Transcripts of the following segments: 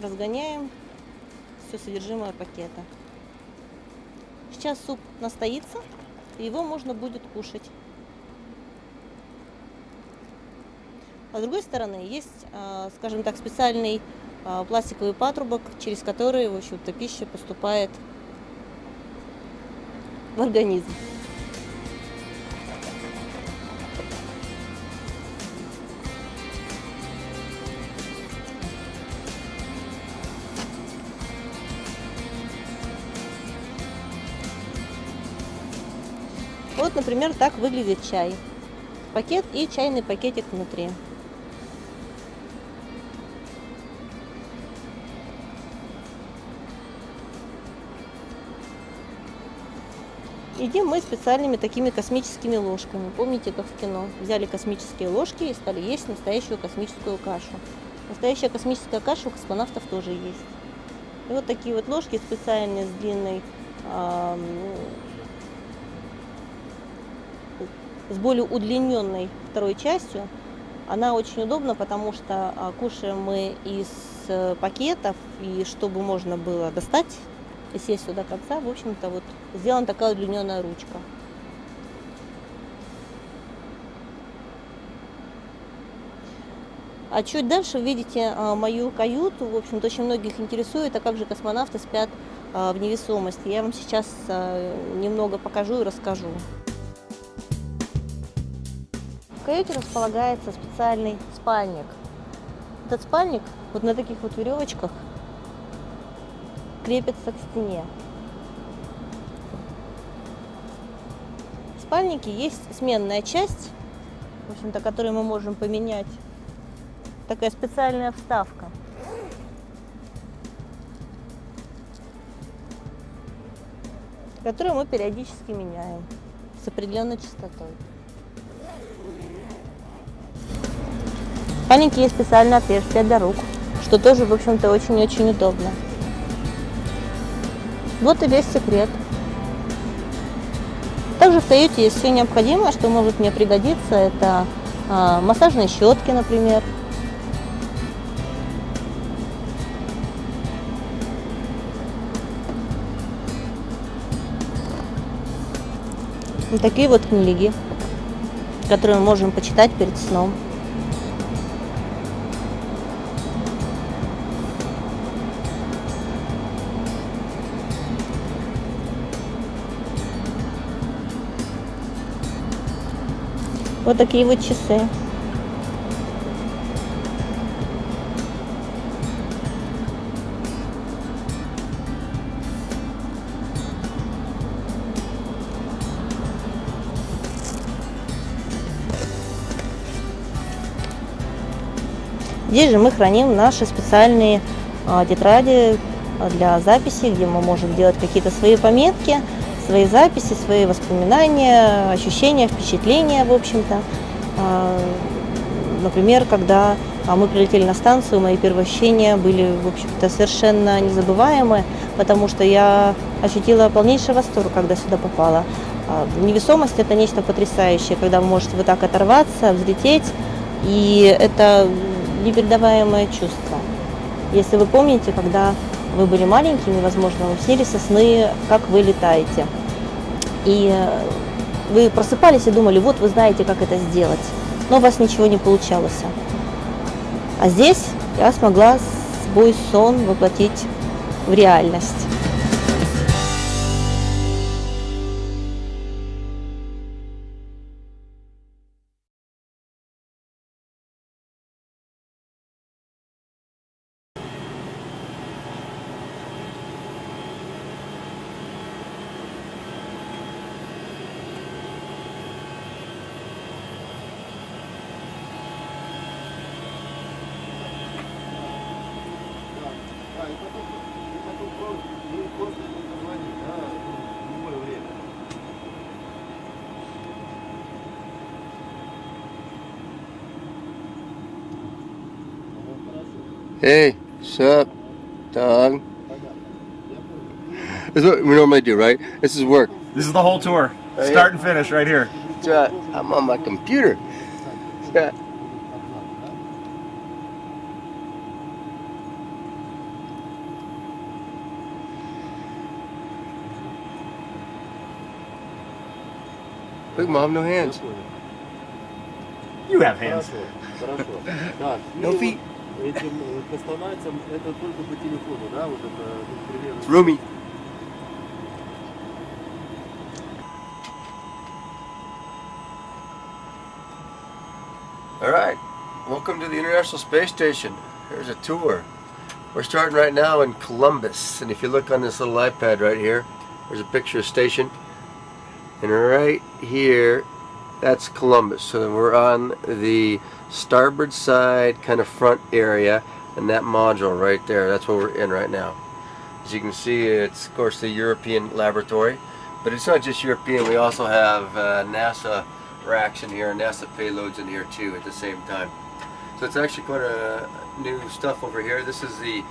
разгоняем все содержимое пакета. Сейчас суп настоится, и его можно будет кушать. А с другой стороны есть, скажем так, специальный пластиковый патрубок, через который, в общем-то, пища поступает в организм. Вот, например, так выглядит чай. Пакет и чайный пакетик внутри. Едим мы специальными такими космическими ложками. Помните, как в кино? Взяли космические ложки и стали есть настоящую космическую кашу. Настоящая космическая каша у космонавтов тоже есть. И вот такие вот ложки специальные с длинной, с более удлиненной второй частью. Она очень удобна, потому что кушаем мы из пакетов, и чтобы можно было достать и съесть сюда конца, в общем-то, вот сделана такая удлиненная ручка. А чуть дальше вы видите мою каюту. В общем-то, очень многих интересует, а как же космонавты спят в невесомости. Я вам сейчас немного покажу и расскажу. В каюте располагается специальный спальник. Этот спальник вот на таких вот веревочках крепится к стене. В спальнике есть сменная часть, в общем-то, которую мы можем поменять. Такая специальная вставка. Которую мы периодически меняем с определенной частотой. В спальнике есть специальное отверстие для рук, что тоже, в общем-то, очень-очень удобно. Вот и весь секрет. Также в каюте есть все необходимое, что может мне пригодиться. Это массажные щетки, например. И такие вот книги, которые мы можем почитать перед сном. Вот такие вот часы. Здесь же мы храним наши специальные тетради для записи, где мы можем делать какие-то свои пометки, свои записи, свои воспоминания, ощущения, впечатления, в общем-то. Например, когда мы прилетели на станцию, мои первые ощущения были, в общем-то, совершенно незабываемые, потому что я ощутила полнейший восторг, когда сюда попала. Невесомость – это нечто потрясающее, когда вы можете вот так оторваться, взлететь, и это непередаваемое чувство. Если вы помните, когда вы были маленькими, возможно, вам снились сны, как вы летаете. И вы просыпались и думали, вот вы знаете, как это сделать, но у вас ничего не получалось. А здесь я смогла свой сон воплотить в реальность. Hey, sup, dog? This is what we normally do, right? This is work. This is the whole tour. Start and finish right here. I'm on my computer. Look, Mom, no hands. You have hands. Хорошо. Так, No feet. этим костонайцам это только по телефону, да? Вот это, ну, примерно. It's roomy. All right. Welcome to the International Space Station. Here's a tour. We're starting right now in Columbus, and if you look on this little iPad right here, there's a picture of station, and right here, that's Columbus. So we're on the starboard side, kind of front area, and that module right there, that's what we're in right now. As you can see, it's of course the European laboratory, but it's not just European. We also have NASA racks in here, NASA payloads in here too at the same time. So it's actually quite a new stuff over here. This is the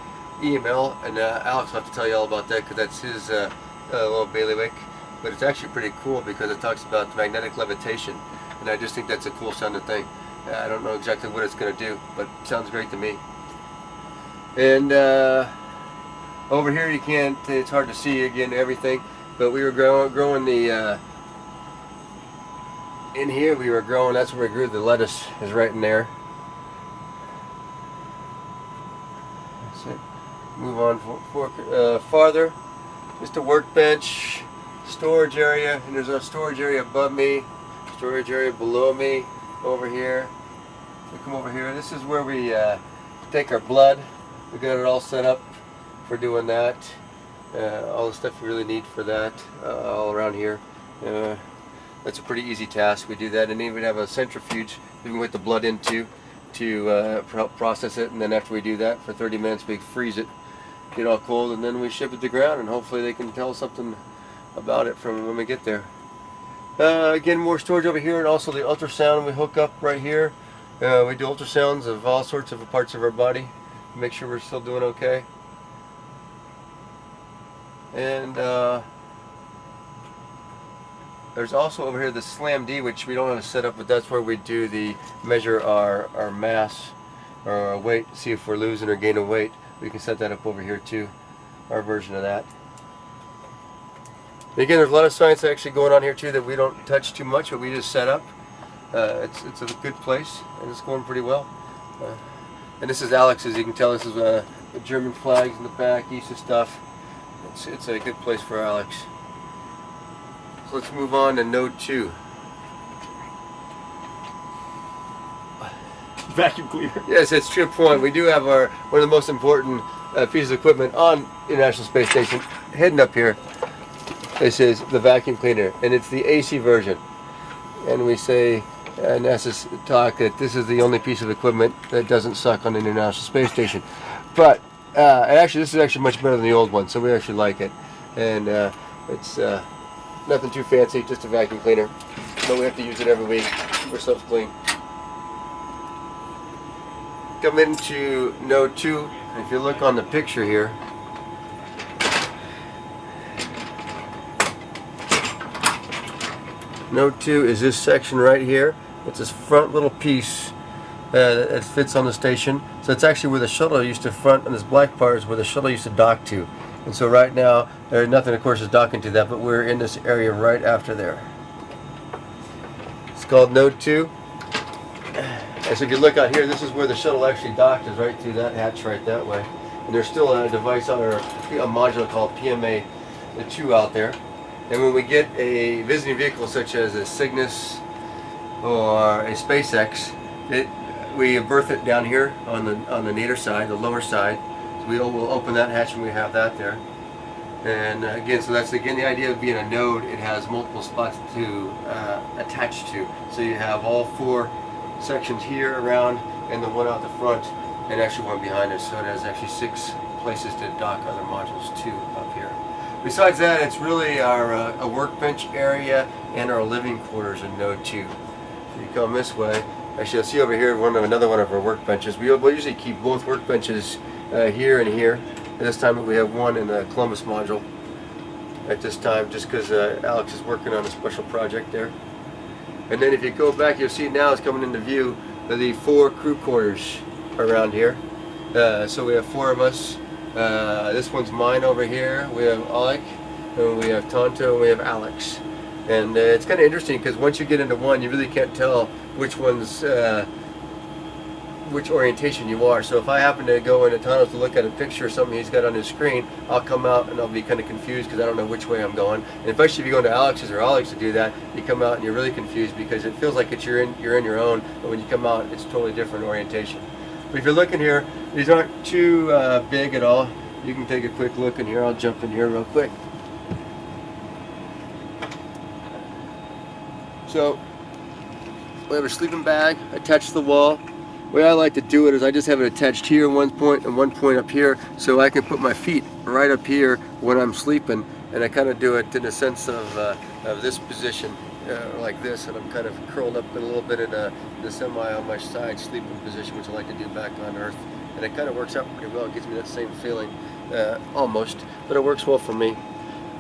EML, and Alex will have to tell you all about that because that's his little bailiwick. But it's actually pretty cool because it talks about magnetic levitation, and I just think that's a cool sounding thing. I don't know exactly what it's going to do, but it sounds great to me. And over here you can't, it's hard to see again everything, but we were growing the, in here we were growing, that's where we grew the lettuce, is right in there. That's it. Move on farther, just a workbench, storage area, and there's a storage area above me, storage area below me, over here. We come over here, this is where we take our blood. We got it all set up for doing that. All the stuff we really need for that, all around here. That's a pretty easy task. We do that, and then we have a centrifuge we can put the blood into to help process it. And then after we do that for 30 minutes, we freeze it, get all cold, and then we ship it to ground. And hopefully they can tell us something about it from when we get there. Again, more storage over here, and also the ultrasound we hook up right here. We do ultrasounds of all sorts of parts of our body. Make sure we're still doing okay. And there's also over here the Slam D, which we don't have to set up, but that's where we do the measure our mass or our weight, see if we're losing or gaining weight. We can set that up over here too, our version of that. And again, there's a lot of science actually going on here too that we don't touch too much, but we just set up. It's a good place, and it's going pretty well. And this is Alex, as you can tell. This is the German flags in the back, ESA stuff. It's a good place for Alex. So let's move on to Node 2. Vacuum cleaner. Yes, it's a true point. We do have one of the most important pieces of equipment on International Space Station heading up here. This is the vacuum cleaner, and it's the AC version. And we say, NASA's talk, that this is the only piece of equipment that doesn't suck on the International Space Station. But actually, this is actually much better than the old one, so we actually like it. And it's nothing too fancy, just a vacuum cleaner. But we have to use it every week. We're self-clean. Come into Node 2. If you look on the picture here, Node 2 is this section right here. It's this front little piece that fits on the station. So it's actually where the shuttle used to front, and this black part is where the shuttle used to dock to. And so right now, there's nothing of course is docking to that, but we're in this area right after there. It's called Node 2. And so if you look out here, this is where the shuttle actually docked, is right through that hatch right that way. And there's still a device or a module called PMA-2 out there. And when we get a visiting vehicle such as a Cygnus or a SpaceX, we berth it down here on the nadir side, the lower side. So we'll open that hatch and we have that there. And again, so that's again the idea of being a node. It has multiple spots to attach to. So you have all 4 sections here around, and the one out the front, and actually one behind us. So it has actually 6 places to dock other modules too up here. Besides that, it's really our a workbench area and our living quarters in Node 2. So you come this way. Actually, you'll see over here another one of our workbenches. We'll usually keep both workbenches here and here. At this time, we have one in the Columbus module. At this time, just because Alex is working on a special project there. And then if you go back, you'll see now it's coming into view the 4 crew quarters around here. So we have 4 of us. This one's mine over here. We have Alec, and we have Tonto, and we have Alex. And it's kind of interesting because once you get into one, you really can't tell which one's which orientation you are. So if I happen to go into Tano's to look at a picture or something he's got on his screen, I'll come out and I'll be kind of confused because I don't know which way I'm going. And especially if you go into Alex's or Alex to do that, you come out and you're really confused because it feels like you're in your own, but when you come out, it's totally different orientation. But if you're looking here, these aren't too big at all. You can take a quick look in here. I'll jump in here real quick. So we have a sleeping bag attached to the wall. The way I like to do it is I just have it attached here at one point and one point up here, so I can put my feet right up here when I'm sleeping, and I kind of do it in a sense of this position, like this, and I'm kind of curled up a little bit in the semi on my side sleeping position, which I like to do back on Earth, and it kind of works out pretty well. It gives me that same feeling, almost, but it works well for me.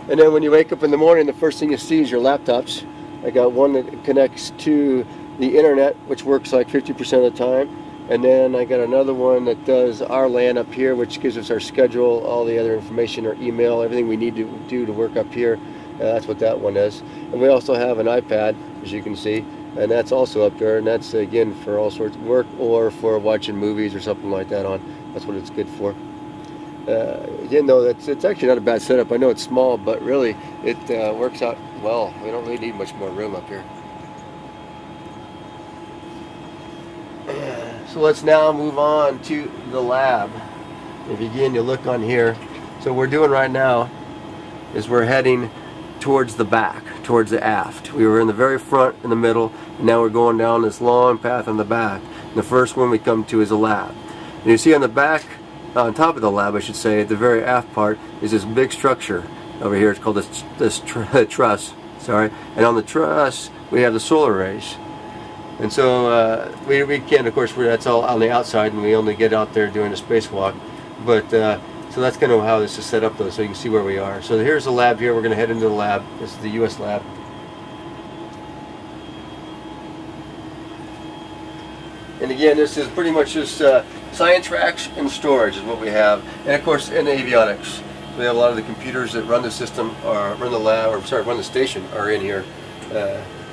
And then when you wake up in the morning, the first thing you see is your laptops. I got one that connects to the internet, which works like 50% of the time, and then I got another one that does our LAN up here, which gives us our schedule, all the other information, our email, everything we need to do to work up here. That's what that one is. And we also have an iPad, as you can see, and that's also up there, and that's again for all sorts of work or for watching movies or something like that on. That's what it's good for. Again, though, it's actually not a bad setup. I know it's small, but really it works out well. We don't really need much more room up here. So let's now move on to the lab. If again you look on here, so what we're doing right now is we're heading towards the back, towards the aft. We were in the very front, in the middle, and now we're going down this long path on the back. And the first one we come to is a lab. And you see on the back, on top of the lab I should say, at the very aft part, is this big structure over here. It's called this truss. Sorry. And on the truss we have the solar arrays. And so we can't, of course, that's all on the outside, and we only get out there doing a spacewalk. But so that's kind of how this is set up, though, so you can see where we are. So here's the lab here. We're going to head into the lab. This is the U.S. lab. And again, this is pretty much just science racks and storage is what we have, and of course, in avionics. So we have a lot of the computers that run the system, or run the lab, or sorry, run the station, are in here.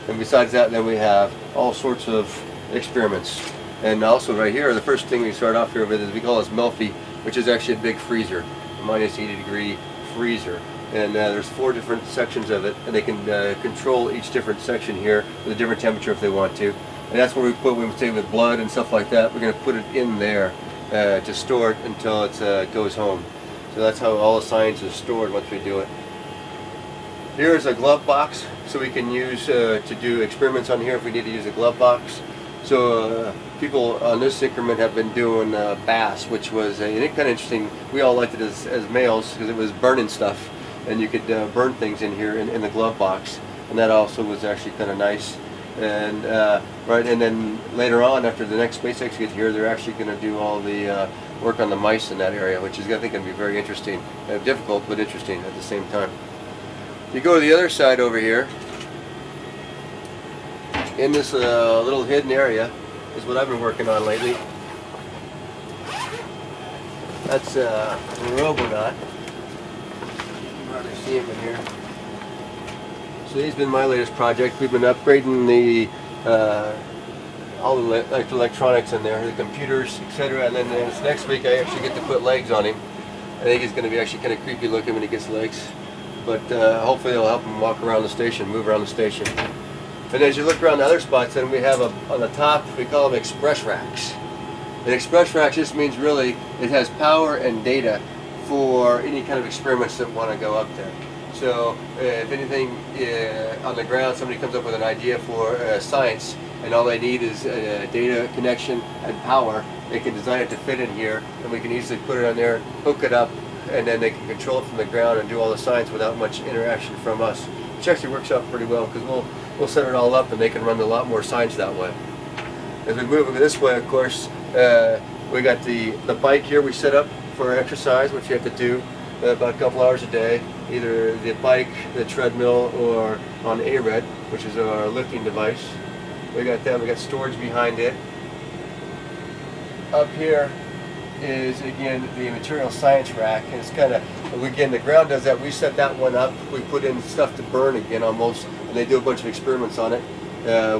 And besides that, then we have all sorts of experiments. And also right here, the first thing we start off here with is we call this Melfi, which is actually a big freezer, a minus 80 degree freezer. And there's 4 different sections of it, and they can control each different section here with a different temperature if they want to. And that's where we put, when we say with blood and stuff like that, we're going to put it in there to store it until it goes home. So that's how all the science is stored once we do it. Here is a glove box, so we can use to do experiments on here if we need to use a glove box. So people on this increment have been doing bass, which was kind of interesting. We all liked it as males because it was burning stuff, and you could burn things in here in the glove box, and that also was actually kind of nice. And and then later on, after the next SpaceX gets here, they're actually going to do all the work on the mice in that area, which is I think going to be very interesting, difficult but interesting at the same time. You go to the other side over here, in this little hidden area is what I've been working on lately. That's a Robonaut. You can hardly see him in here. So he's been my latest project. We've been upgrading the all the electronics in there, the computers, etc. And then this next week I actually get to put legs on him. I think he's going to be actually kind of creepy looking when he gets legs. But hopefully it'll help him walk around the station, move around the station. And as you look around the other spots, then we have on the top, we call them express racks. And express racks just means really it has power and data for any kind of experiments that want to go up there. So if anything on the ground, somebody comes up with an idea for science, and all they need is a data connection and power, they can design it to fit in here, and we can easily put it on there, hook it up, and then they can control it from the ground and do all the science without much interaction from us, which actually works out pretty well because we'll set it all up and they can run a lot more science that way. As we move this way, of course, we got the bike here we set up for exercise, which you have to do about a couple hours a day, either the bike, the treadmill, or on ARED, which is our lifting device. We got that. We got storage behind it. Up here is again the material science rack, and it's kind of, again, the ground does that. We set that one up. We put in stuff to burn again almost, and they do a bunch of experiments on it.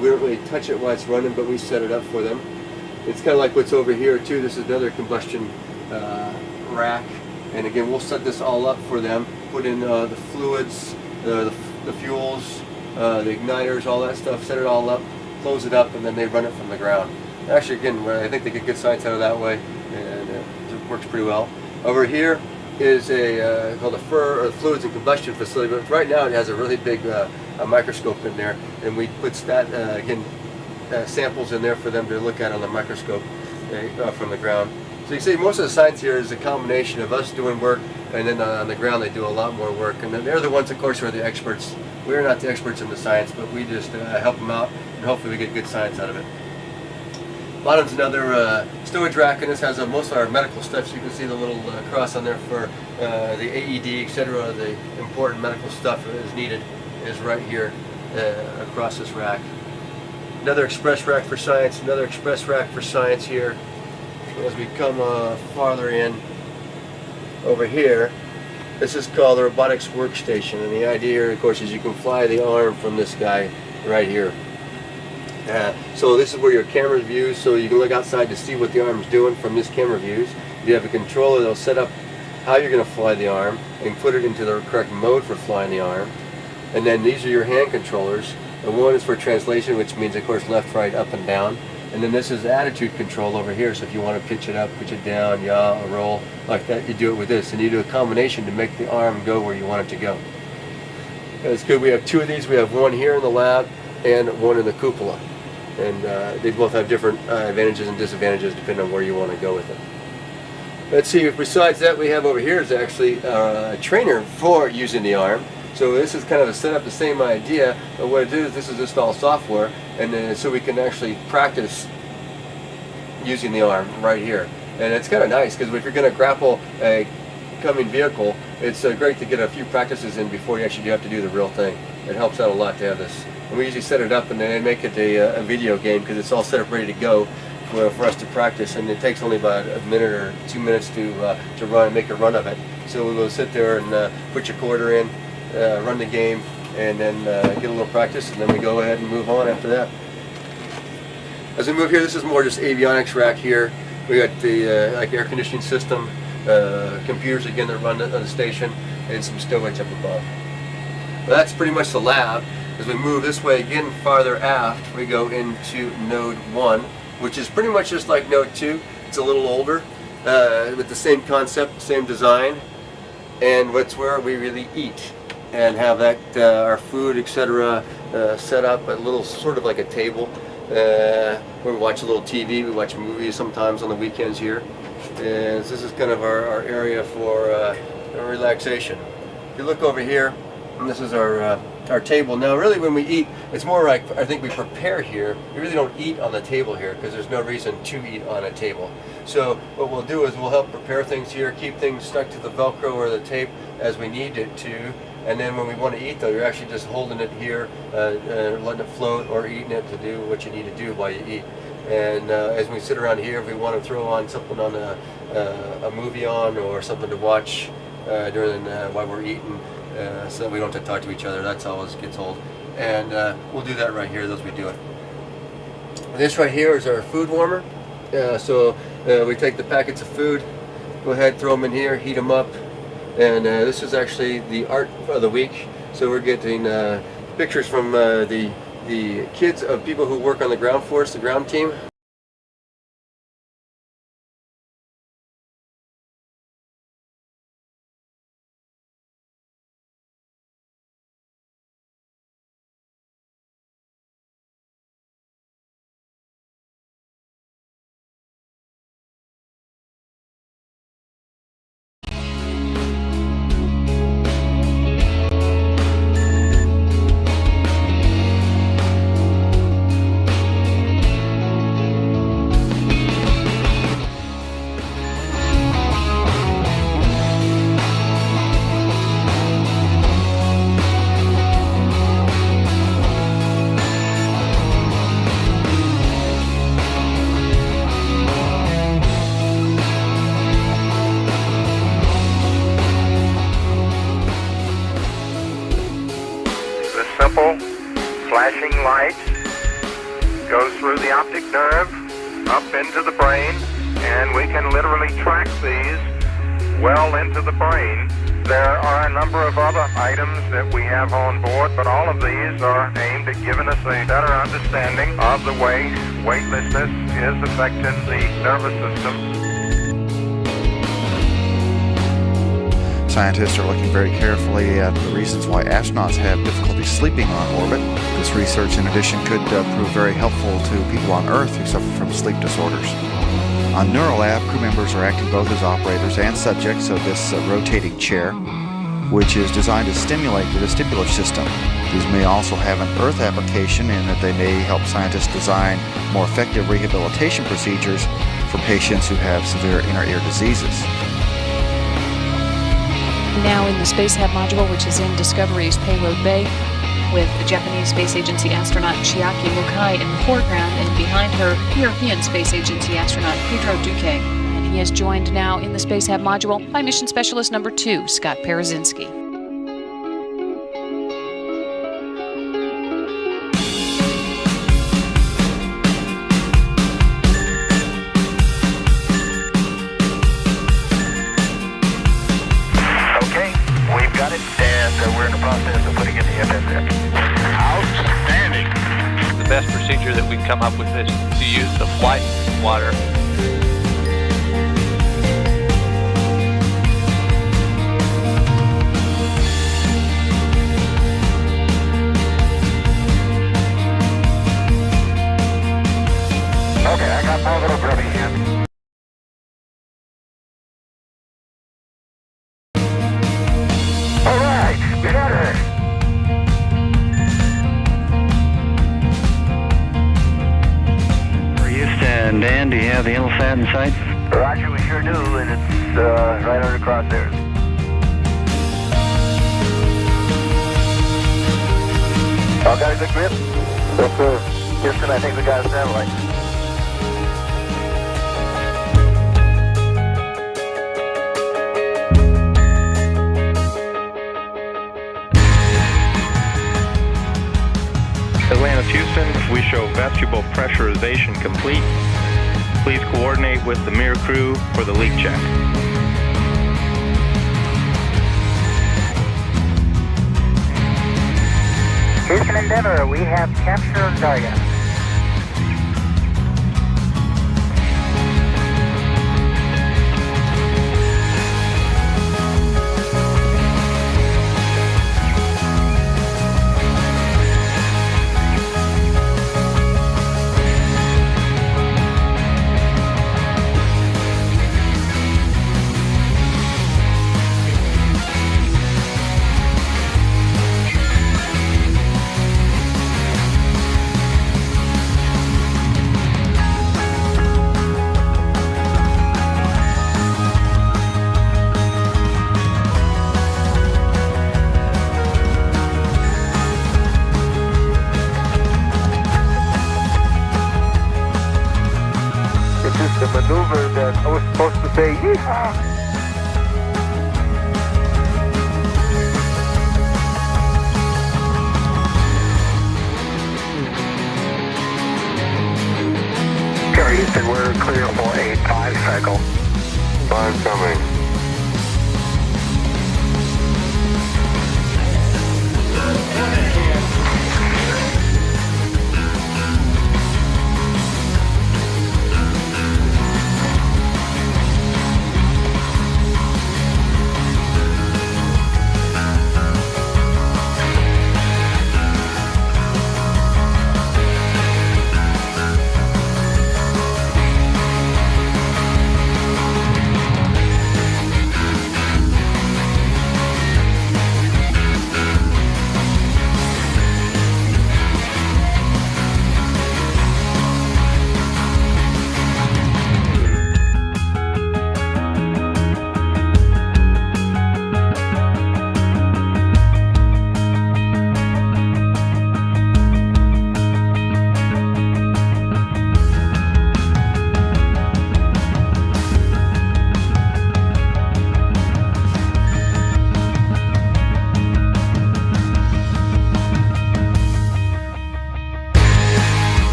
We don't really touch it while it's running, but we set it up for them. It's kind of like what's over here too. This is another combustion rack, and again we'll set this all up for them, put in the fluids, the fuels, the igniters, all that stuff, set it all up, close it up, and then they run it from the ground. Actually, again, I think they get good science out of that way, and it works pretty well. Over here is a called a fluids and combustion facility, but right now it has a really big a microscope in there, and we put samples in there for them to look at on the microscope from the ground. So you see, most of the science here is a combination of us doing work, and then on the ground they do a lot more work. And then they're the ones, of course, who are the experts. We're not the experts in the science, but we just help them out, and hopefully we get good science out of it. Bottom's another storage rack, and this has most of our medical stuff. So you can see the little cross on there for the AED, etc. The important medical stuff that is needed is right here across this rack. Another express rack for science, another express rack for science here. As we come farther in over here, this is called the robotics workstation, and the idea here, of course, is you can fly the arm from this guy right here. So this is where your camera views, so you can look outside to see what the arm's doing from this camera views. If you have a controller, they'll set up how you're going to fly the arm and put it into the correct mode for flying the arm. And then these are your hand controllers. And one is for translation, which means, of course, left, right, up, and down. And then this is attitude control over here, so if you want to pitch it up, pitch it down, yaw, or roll, like that, you do it with this. And you do a combination to make the arm go where you want it to go. It's good. We have two of these. We have one here in the lab and one in the cupola. And they both have different advantages and disadvantages depending on where you want to go with it. Let's see, besides that, we have over here is actually a trainer for using the arm. So this is kind of a setup, the same idea, but what it is, this is just all software, and then so we can actually practice using the arm right here. And it's kind of nice, because if you're going to grapple a coming vehicle, it's great to get a few practices in before you actually do have to do the real thing. It helps out a lot to have this. And we usually set it up and then make it a video game, because it's all set up ready to go for us to practice, and it takes only about a minute or 2 minutes to make a run of it. So we will sit there and put your quarter in, run the game, and then get a little practice, and then we go ahead and move on after that. As we move here, this is more just avionics rack here. We got the like air conditioning system, computers again that run on the station, and some stowage up above. Well, that's pretty much the lab. As we move this way again farther aft, we go into node 1, which is pretty much just like node 2. It's a little older, with the same concept, same design, and what's where we really eat and have that our food, etc. Set up a little sort of like a table where we watch a little TV. We watch movies sometimes on the weekends here, and this is kind of our area for relaxation. If you look over here, and this is our table. Now really when we eat, it's more like, I think we prepare here. We really don't eat on the table here because there's no reason to eat on a table. So what we'll do is we'll help prepare things here, keep things stuck to the Velcro or the tape as we need it to, and then when we want to eat though, you're actually just holding it here, letting it float, or eating it to do what you need to do while you eat. And as we sit around here, if we want to throw on something on a movie on, or something to watch during while we're eating, so that we don't have to talk to each other. That's always gets old. And we'll do that right here as we do it. This right here is our food warmer. So we take the packets of food, go ahead, throw them in here, heat them up. And this is actually the art of the week. So we're getting pictures from the kids of people who work on the ground force, the ground team. emitting light, goes through the optic nerve, up into the brain, and we can literally track these well into the brain. There are a number of other items that we have on board, but all of these are aimed at giving us a better understanding of the way weightlessness is affecting the nervous system. Scientists are looking very carefully at the reasons why astronauts have difficulty sleeping on orbit. This research, in addition, could prove very helpful to people on Earth who suffer from sleep disorders. On Neuralab, crew members are acting both as operators and subjects of this rotating chair, which is designed to stimulate the vestibular system. These may also have an Earth application in that they may help scientists design more effective rehabilitation procedures for patients who have severe inner ear diseases. Now in the Space Hab module, which is in Discovery's payload bay, with the Japanese Space Agency astronaut Chiaki Mukai in the foreground, and behind her, European Space Agency astronaut Pedro Duque. And he is joined now in the Space Hab module by Mission Specialist number 2, Scott Parazynski. We're in the process of putting in the FSF. Outstanding. The best procedure that we can come up with is to use the flight water. Okay, I got my little grubby hand. Dan, do you have the LSAT in sight? Roger, we sure do, and it's right on across there. All got a good grip? Yes, sir. Houston, I think we got a satellite. Atlantis Houston, we show vestibule pressurization complete. Please coordinate with the Mir crew for the leak check. Houston Endeavor, we have capture on target. The maneuver that I was supposed to say, yeehaw! Houston, we're clear for a 5 cycle. 5 coming.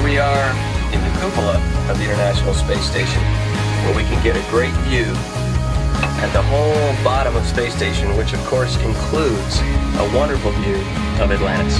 we are in the cupola of the International Space Station, where we can get a great view at the whole bottom of Space Station, which of course includes a wonderful view of Atlantis.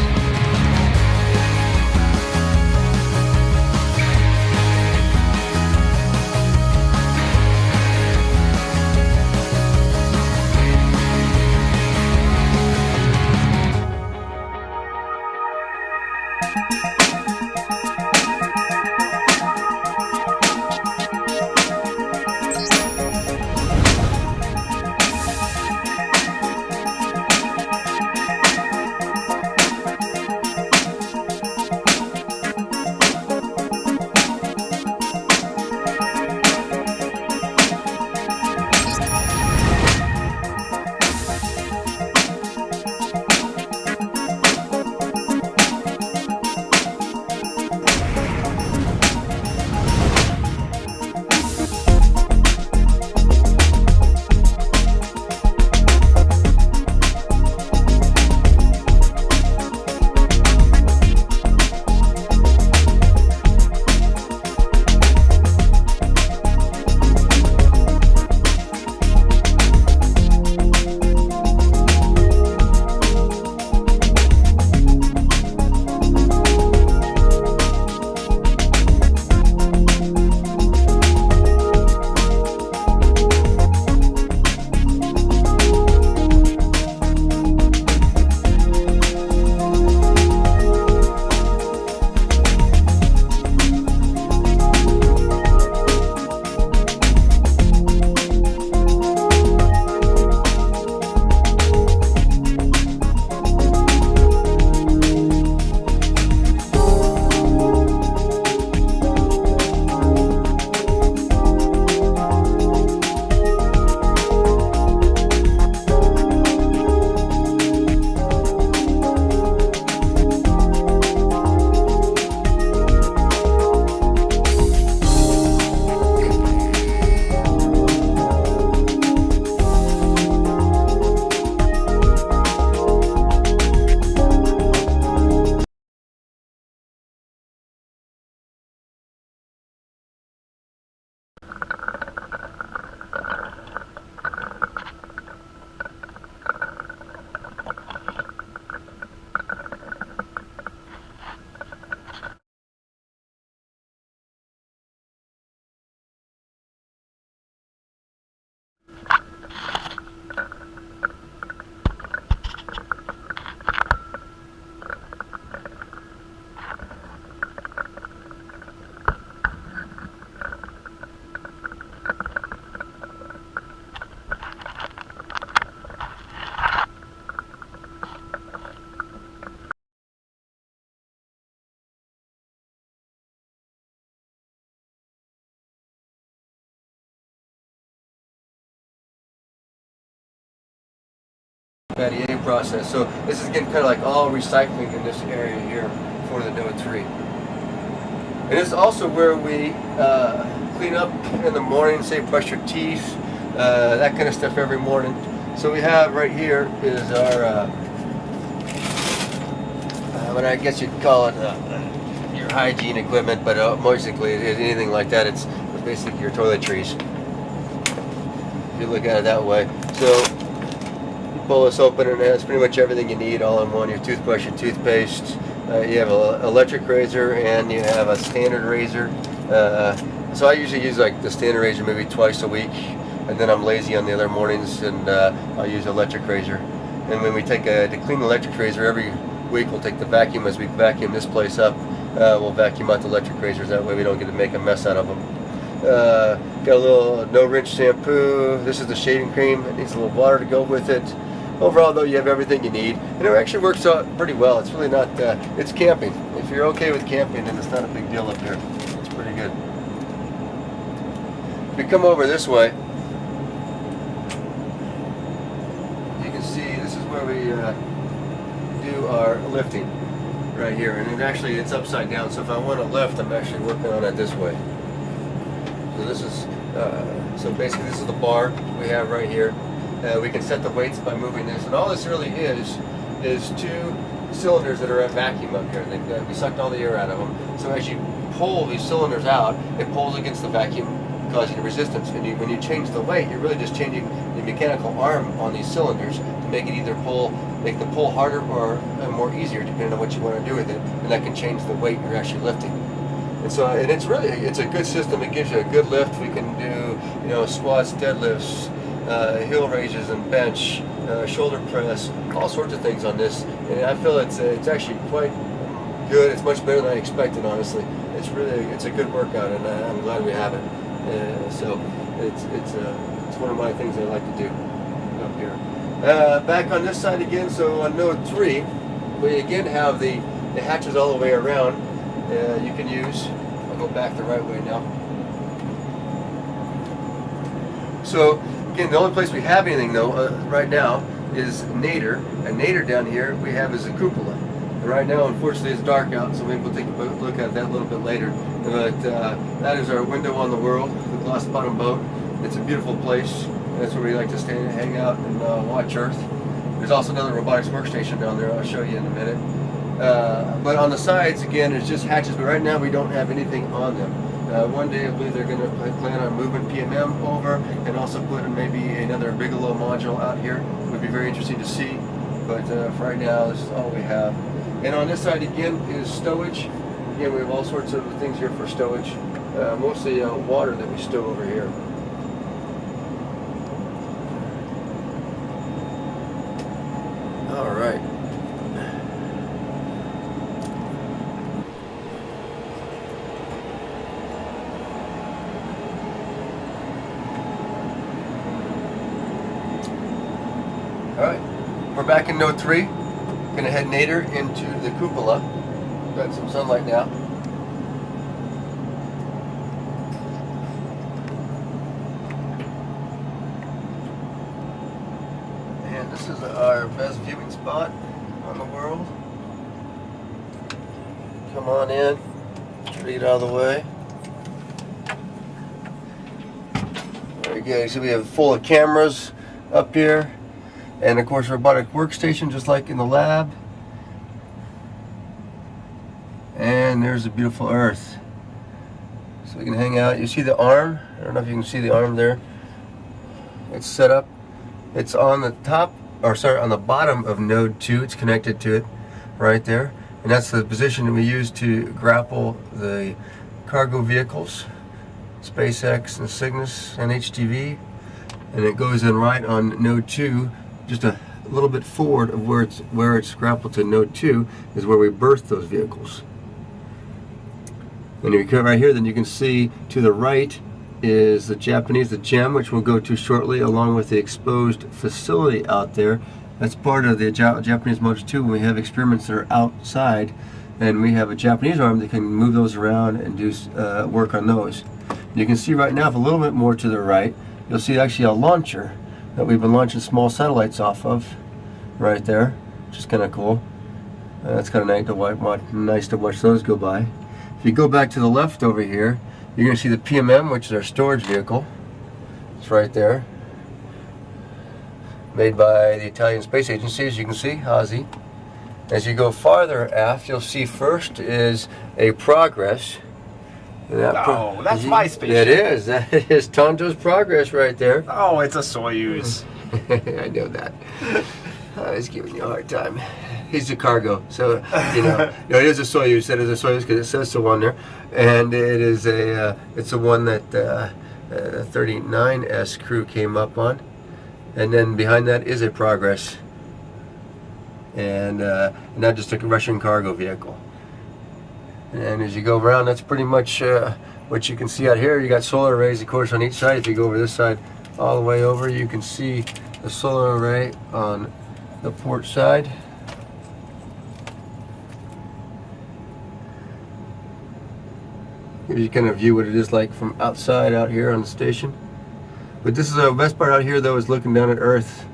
Battier process. So this is getting kind of like all recycling in this area here for the Node 3. And this is also where we clean up in the morning, say brush your teeth, that kind of stuff every morning. So we have right here is our, what I guess you'd call it your hygiene equipment, but basically anything like that, it's basically your toiletries. If you look at it that way. So pull this open and it has pretty much everything you need all in one. Your toothbrush, your toothpaste, you have an electric razor and you have a standard razor. So I usually use like the standard razor maybe twice a week, and then I'm lazy on the other mornings and I'll use electric razor. And when we take to clean the electric razor every week, we'll take the vacuum as we vacuum this place up. We'll vacuum out the electric razors, that way we don't get to make a mess out of them. Got a little no rinse shampoo. This is the shaving cream. It needs a little water to go with it. Overall though, you have everything you need, and it actually works out pretty well. It's really not, it's camping. If you're okay with camping, then it's not a big deal up here. It's pretty good. If we come over this way, you can see this is where we do our lifting right here, and it actually it's upside down, so if I want to lift, I'm actually working on it this way. So this is so basically this is the bar we have right here. We can set the weights by moving this, and all this really is two cylinders that are at vacuum up here. We sucked all the air out of them. So as you pull these cylinders out, it pulls against the vacuum, causing resistance. And when you change the weight, you're really just changing the mechanical arm on these cylinders to make it either make the pull harder or more easier, depending on what you want to do with it. And that can change the weight you're actually lifting. And so, and it's a good system. It gives you a good lift. We can do, squats, deadlifts, heel raises and bench, shoulder press, all sorts of things on this. And I feel it's actually quite good. It's much better than I expected, honestly. It's a good workout, and I'm glad we have it. So it's one of my things I like to do up here. Back on this side again. So on node 3, we again have the hatches all the way around. You can use. I'll go back the right way now. So again, the only place we have anything though right now is nadir. And nadir down here we have is a cupola. And right now, unfortunately, it's dark out, so maybe we'll take a look at that a little bit later. But that is our window on the world, the Gloss Bottom Boat. It's a beautiful place. That's where we like to stay and hang out and watch Earth. There's also another robotics workstation down there. I'll show you in a minute. But on the sides, again, there's just hatches. But right now, we don't have anything on them. One day, I believe they're going to plan on moving PMM over and also putting maybe another Bigelow module out here. It would be very interesting to see. But for right now, this is all we have. And on this side, again, is stowage. Again, we have all sorts of things here for stowage. Mostly water that we stow over here. All right. Alright, we're back in node 3. Going to head nadir into the cupola. Got some sunlight now. And this is our best viewing spot on the world. Come on in. Try to get out of the way. Very good. So we have full of cameras up here. And of course, robotic workstation, just like in the lab. And there's the beautiful Earth. So we can hang out. You see the arm? I don't know if you can see the arm there. It's set up. It's on the top, or sorry, on the bottom of node 2. It's connected to it right there. And that's the position that we use to grapple the cargo vehicles, SpaceX and Cygnus and HTV. And it goes in right on node 2. Just a little bit forward of where it's grappled to node 2 is where we berth those vehicles. And if you come right here, then you can see to the right is the GEM, which we'll go to shortly, along with the exposed facility out there. That's part of the Japanese Motor 2 when we have experiments that are outside, and we have a Japanese arm that can move those around and do work on those. And you can see right now, if a little bit more to the right, you'll see actually a launcher that we've been launching small satellites off of right there, which is kind of cool. That's kind of nice to watch those go by. If you go back to the left over here, you're going to see the PMM, which is our storage vehicle. It's right there. Made by the Italian Space Agency, as you can see, Hazy. As you go farther aft, you'll see first is a Progress. That's my spaceship. It is. That is Tonto's Progress right there. Oh, it's a Soyuz. I know that. I was giving you a hard time. He's a cargo, so it is a Soyuz. It is a Soyuz because it says so on there, and it is it's the one that the 39S crew came up on, and then behind that is a Progress, and not just a Russian cargo vehicle. And as you go around, that's pretty much what you can see out here. You got solar arrays, of course, on each side. If you go over this side, all the way over, you can see the solar array on the port side. Gives you kind of view what it is like from outside out here on the station. But this is the best part out here, though, is looking down at Earth.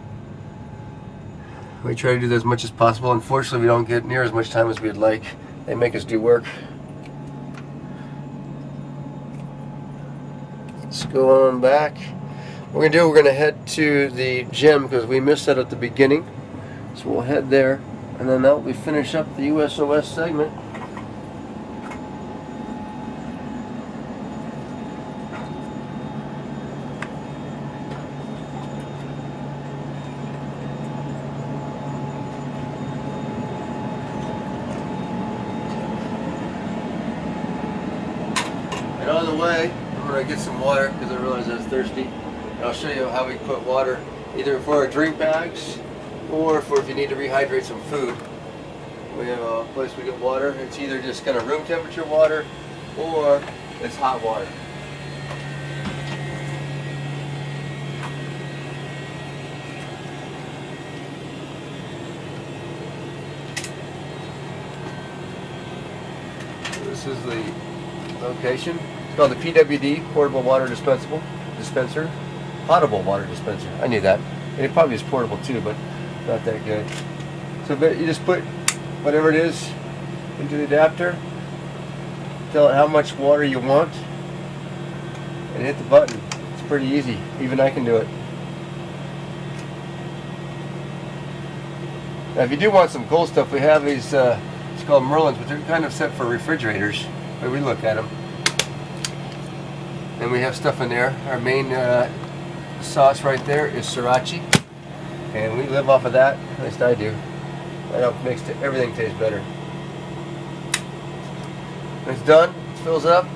We try to do that as much as possible. Unfortunately, we don't get near as much time as we'd like. They make us do work. Let's go on back. What we're going to head to the gym because we missed that at the beginning. So we'll head there. And then that we finish up the USOS segment. And on the way, I'm going to get some water because I realized I was thirsty. And I'll show you how we put water either for our drink bags or for if you need to rehydrate some food. We have a place we get water. It's either just kind of room temperature water or it's hot water. So this is the location. It's called the PWD, Portable Water Dispenser. Potable water dispenser. I knew that. And it probably is portable too, but not that good. So you just put whatever it is into the adapter, tell it how much water you want, and hit the button. It's pretty easy. Even I can do it. Now if you do want some cold stuff, we have these, it's called Merlins, but they're kind of set for refrigerators. But we look at them. And we have stuff in there. Our main sauce right there is sriracha. And we live off of that, at least I do. That makes everything taste better. When it's done, it fills up.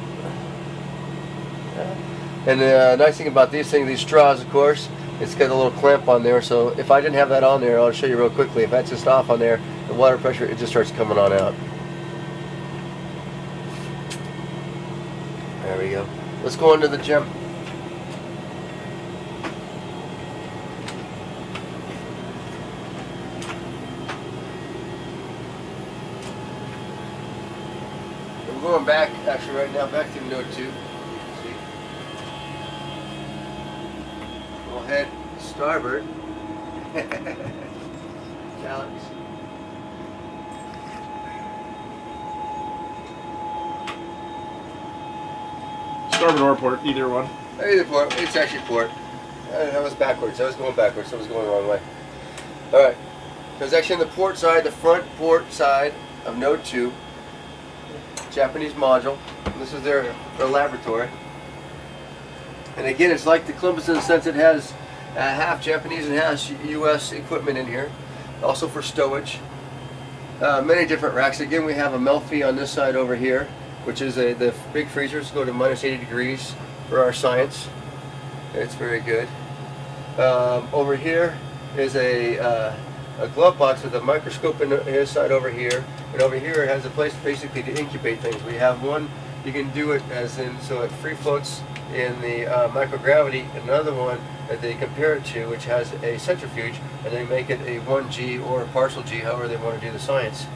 And the nice thing about these things, these straws, of course, it's got a little clamp on there. So if I didn't have that on there, I'll show you real quickly. If that's just off on there, the water pressure, it just starts coming on out. There we go. Let's go into the gym. I'm going back, actually right now, back to Note 2. See? We'll head starboard. Alex. Starboard or port, either one. Either port. It's actually port. I was backwards. I was going backwards. I was going the wrong way. All right. So it's actually on the port side, the front port side of Note 2. Japanese module. This is their laboratory. And again, it's like the Columbus in the sense it has half Japanese and half U.S. equipment in here. Also for stowage. Many different racks. Again, we have a Melfi on this side over here, which is the big freezers go to minus 80 degrees for our science. It's very good. Over here is a glove box with a microscope in his side over here, and over here it has a place basically to incubate things. We have one, you can do it as in, so it free floats in the microgravity, and another one that they compare it to, which has a centrifuge, and they make it a 1G or a partial G, however they want to do the science.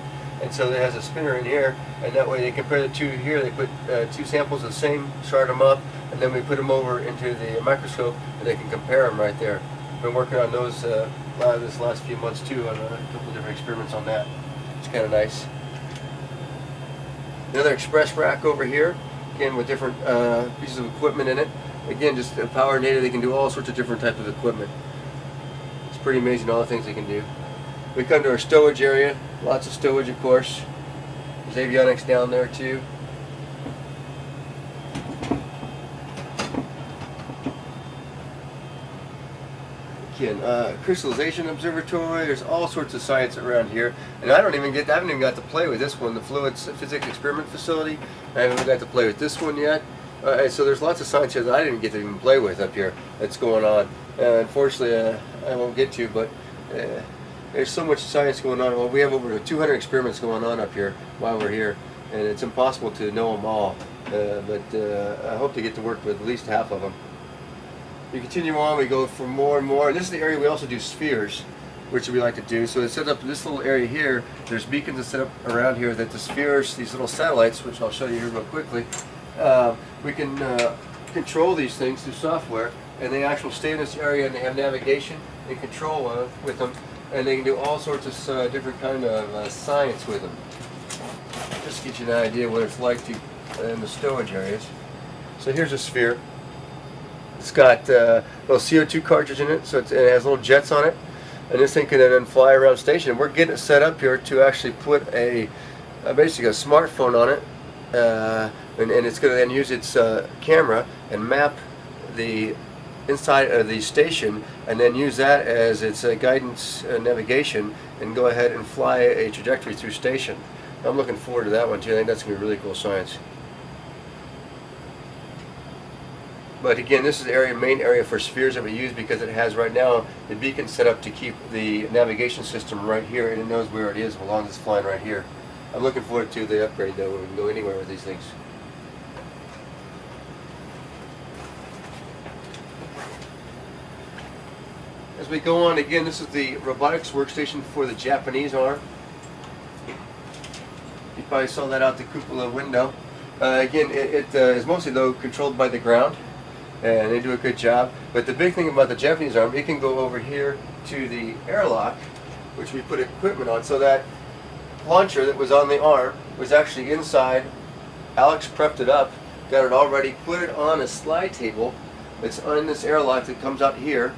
And so it has a spinner in here, and that way they compare the two here. They put two samples of the same, start them up, and then we put them over into the microscope, and they can compare them right there. Been working on those this last few months too, on a couple of different experiments on that. It's kind of nice. Another express rack over here, again with different pieces of equipment in it. Again, just power native, they can do all sorts of different types of equipment. It's pretty amazing all the things they can do. We come to our stowage area, lots of stowage of course. There's avionics down there too. Again, crystallization observatory, there's all sorts of science around here. And I haven't even got to play with this one, the fluids physics experiment facility. I haven't got to play with this one yet. So there's lots of science here that I didn't get to even play with up here that's going on. Unfortunately, I won't get to, but there's so much science going on. Well, we have over 200 experiments going on up here while we're here, and it's impossible to know them all. But I hope to get to work with at least half of them. We continue on, we go for more and more. And this is the area we also do spheres, which we like to do. So it's set up in this little area here. There's beacons that set up around here that the spheres, these little satellites, which I'll show you here real quickly, we can control these things through software, and they actually stay in this area, and they have navigation and control with them, and they can do all sorts of different kind of science with them. Just to get you an idea what it's like to in the stowage areas. So here's a sphere. It's got a little CO2 cartridge in it, so it has little jets on it. and this thing can then fly around station. We're getting it set up here to actually put basically a smartphone on it, and it's going to then use its camera and map the inside of the station, and then use that as its guidance navigation, and go ahead and fly a trajectory through station. I'm looking forward to that one too. I think that's going to be really cool science. But again, this is the main area for spheres that we use, because it has right now the beacon set up to keep the navigation system right here, and it knows where it is as long as it's flying right here. I'm looking forward to the upgrade though, where we can go anywhere with these things. As we go on, again, this is the robotics workstation for the Japanese arm. You probably saw that out the cupola window. Again, it is mostly though controlled by the ground, and they do a good job. But the big thing about the Japanese arm, it can go over here to the airlock, which we put equipment on, so that launcher that was on the arm was actually inside. Alex prepped it up, got it all ready, put it on a slide table that's on this airlock that comes out here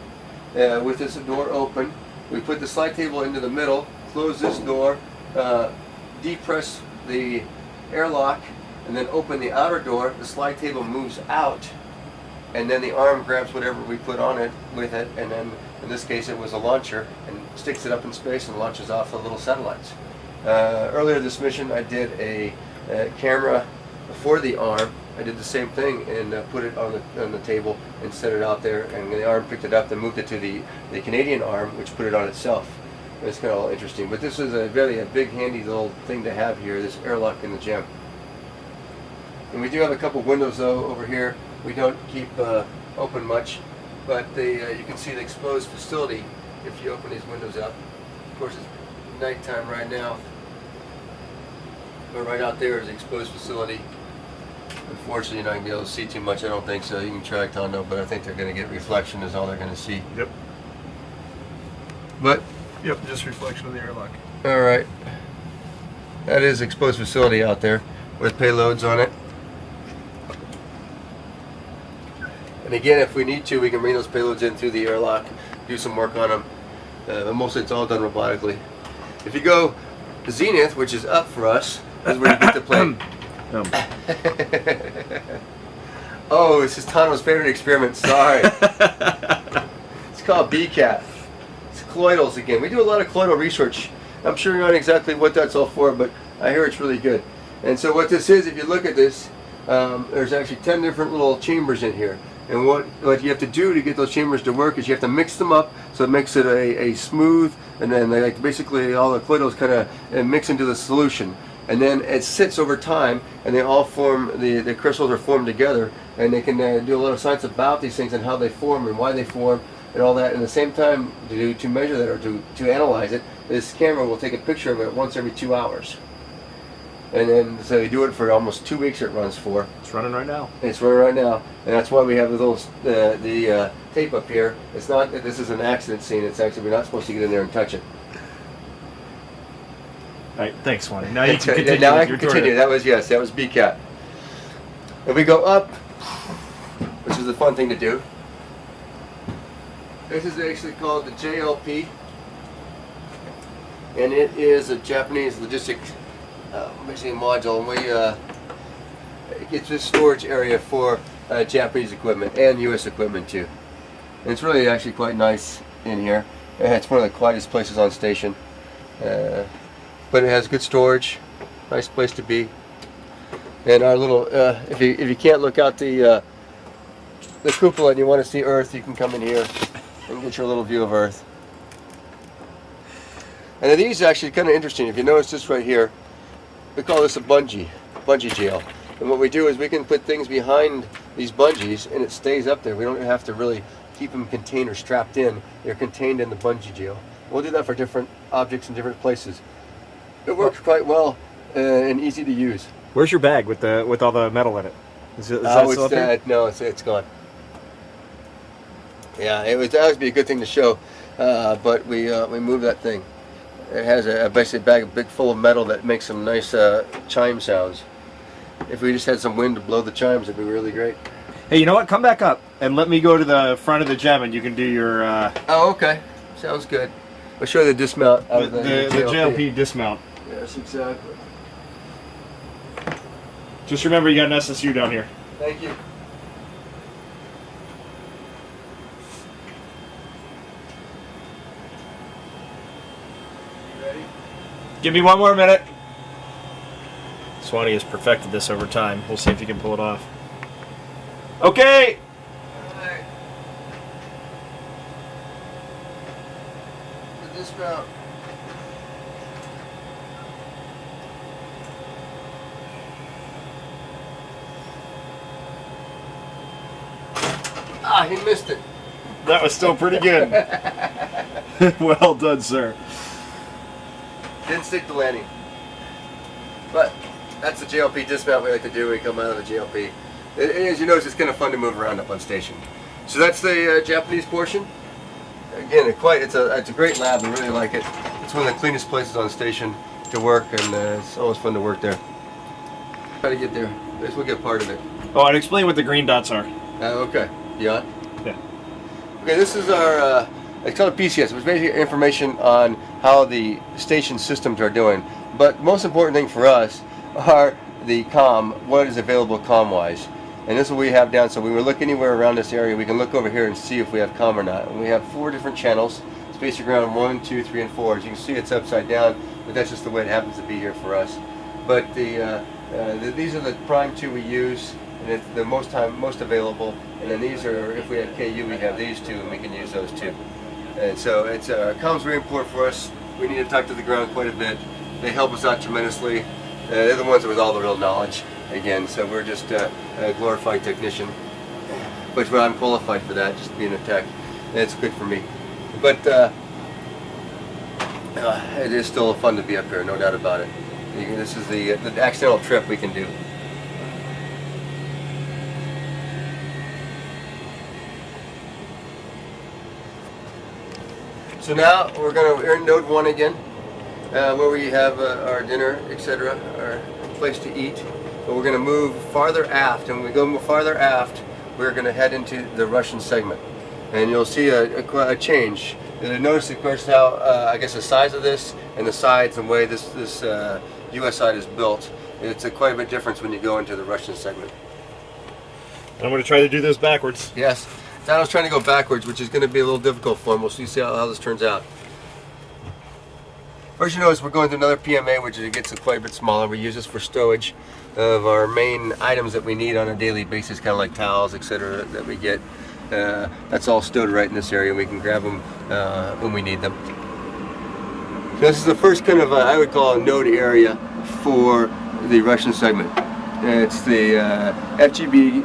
with this door open. We put the slide table into the middle, close this door, depress the airlock, and then open the outer door. The slide table moves out, and then the arm grabs whatever we put on it with it, and then in this case it was a launcher, and sticks it up in space and launches off the little satellites. Earlier this mission I did a camera for the arm. I did the same thing and put it on the table and set it out there, and the arm picked it up and moved it to the Canadian arm, which put it on itself. It's kind of all interesting, but this is a big handy little thing to have here, this airlock in the gem. And we do have a couple windows though over here. We don't keep open much, but you can see the exposed facility if you open these windows up. Of course it's nighttime right now, but right out there is the exposed facility. Unfortunately, you're not going to be able to see too much, I don't think so. You can try Tondo, but I think they're going to get reflection is all they're going to see. Yep. But Yep, just reflection of the airlock. all right, that is exposed facility out there with payloads on it. And again, if we need to, we can bring those payloads in through the airlock, do some work on them. But mostly it's all done robotically. If you go to Zenith, which is up for us, is where you get to play. Oh, this is Tano's favorite experiment. Sorry. It's called BCAT. It's colloidals again. We do a lot of colloidal research. I'm sure you're not exactly what that's all for, but I hear it's really good. And so what this is, if you look at this, there's actually 10 different little chambers in here. And what you have to do to get those chambers to work is you have to mix them up so it makes it a smooth, and then basically all the colloidals kind of mix into the solution. And then it sits over time, and they all form, the crystals are formed together, and they can do a lot of science about these things and how they form and why they form and all that. And at the same time, to measure that or to analyze it, this camera will take a picture of it once every 2 hours. And then, so you do it for almost 2 weeks it runs for. It's running right now. It's running right now, and that's why we have the little tape up here. It's not that this is an accident scene. It's actually, we're not supposed to get in there and touch it. All right, thanks, Swanee. Now you can continue. Now I can continue. That was BCAT. If we go up, which is the fun thing to do, this is actually called the JLP, and it is a Japanese logistics basically module, and it's a storage area for Japanese equipment and U.S. equipment too. And it's really actually quite nice in here. It's one of the quietest places on station. But it has good storage, nice place to be. And our little, if you can't look out the cupola and you want to see Earth, you can come in here and get your little view of Earth. And then these are actually kind of interesting. If you notice this right here, we call this a bungee jail. And what we do is we can put things behind these bungees and it stays up there. We don't have to really keep them contained or strapped in. They're contained in the bungee jail. We'll do that for different objects in different places. It works quite well and easy to use. Where's your bag with all the metal in it? Is that still up here? No, it's gone. Yeah, that would be a good thing to show, but we moved that thing. It has basically a bag big full of metal that makes some nice chime sounds. If we just had some wind to blow the chimes, it'd be really great. Hey, you know what? Come back up and let me go to the front of the gem, and you can do your. Oh, okay. Sounds good. I'll show you the dismount out The of JLP dismount. Yes, exactly. Just remember you got an SSU down here. Thank you. You ready? Give me one more minute. Swanee has perfected this over time. We'll see if he can pull it off. Okay! Alright. The dismount. Ah, he missed it. That was still pretty good. Well done, sir. Didn't stick the landing. But that's the JLP dismount we like to do when we come out of the JLP. As you notice, it's kind of fun to move around up on station. So that's the Japanese portion. Again, it's a great lab. I really like it. It's one of the cleanest places on station to work, and it's always fun to work there. Try to get there. At least we'll get part of it. Oh, and explain what the green dots are. Okay. You on? Yeah. Okay, this is our, it's called a PCS, which is basically information on how the station systems are doing. But most important thing for us are the comm, what is available comm-wise. And this is what we have down, so when we look anywhere around this area, we can look over here and see if we have comm or not. And we have 4 different channels, space your ground 1, 2, 3, and 4. As you can see, it's upside down, but that's just the way it happens to be here for us. But these are the prime 2 we use, and it's the most available. And then these are, if we have KU, we have these 2, and we can use those 2. And so it's comm's very important for us. We need to talk to the ground quite a bit. They help us out tremendously. They're the ones with all the real knowledge. Again, so we're just a glorified technician, which I'm qualified for that, just being a tech. And it's good for me. But it is still fun to be up here, no doubt about it. This is the accidental trip we can do. So now we're in node 1 again, where we have our dinner, etc., our place to eat. But we're going to move farther aft, and when we go farther aft, we're going to head into the Russian segment. And you'll see a change. You'll notice, of course, how I guess the size of this and the sides and the way this U.S. side is built. It's quite a bit difference when you go into the Russian segment. I'm going to try to do this backwards. Yes. Now I was trying to go backwards, which is going to be a little difficult for him. We'll see how this turns out. First, you notice we're going through another PMA, which gets quite a bit smaller. We use this for stowage of our main items that we need on a daily basis, kind of like towels, etc., that we get. That's all stowed right in this area. We can grab them when we need them. So this is the first kind of, I would call, a node area for the Russian segment. It's the FGB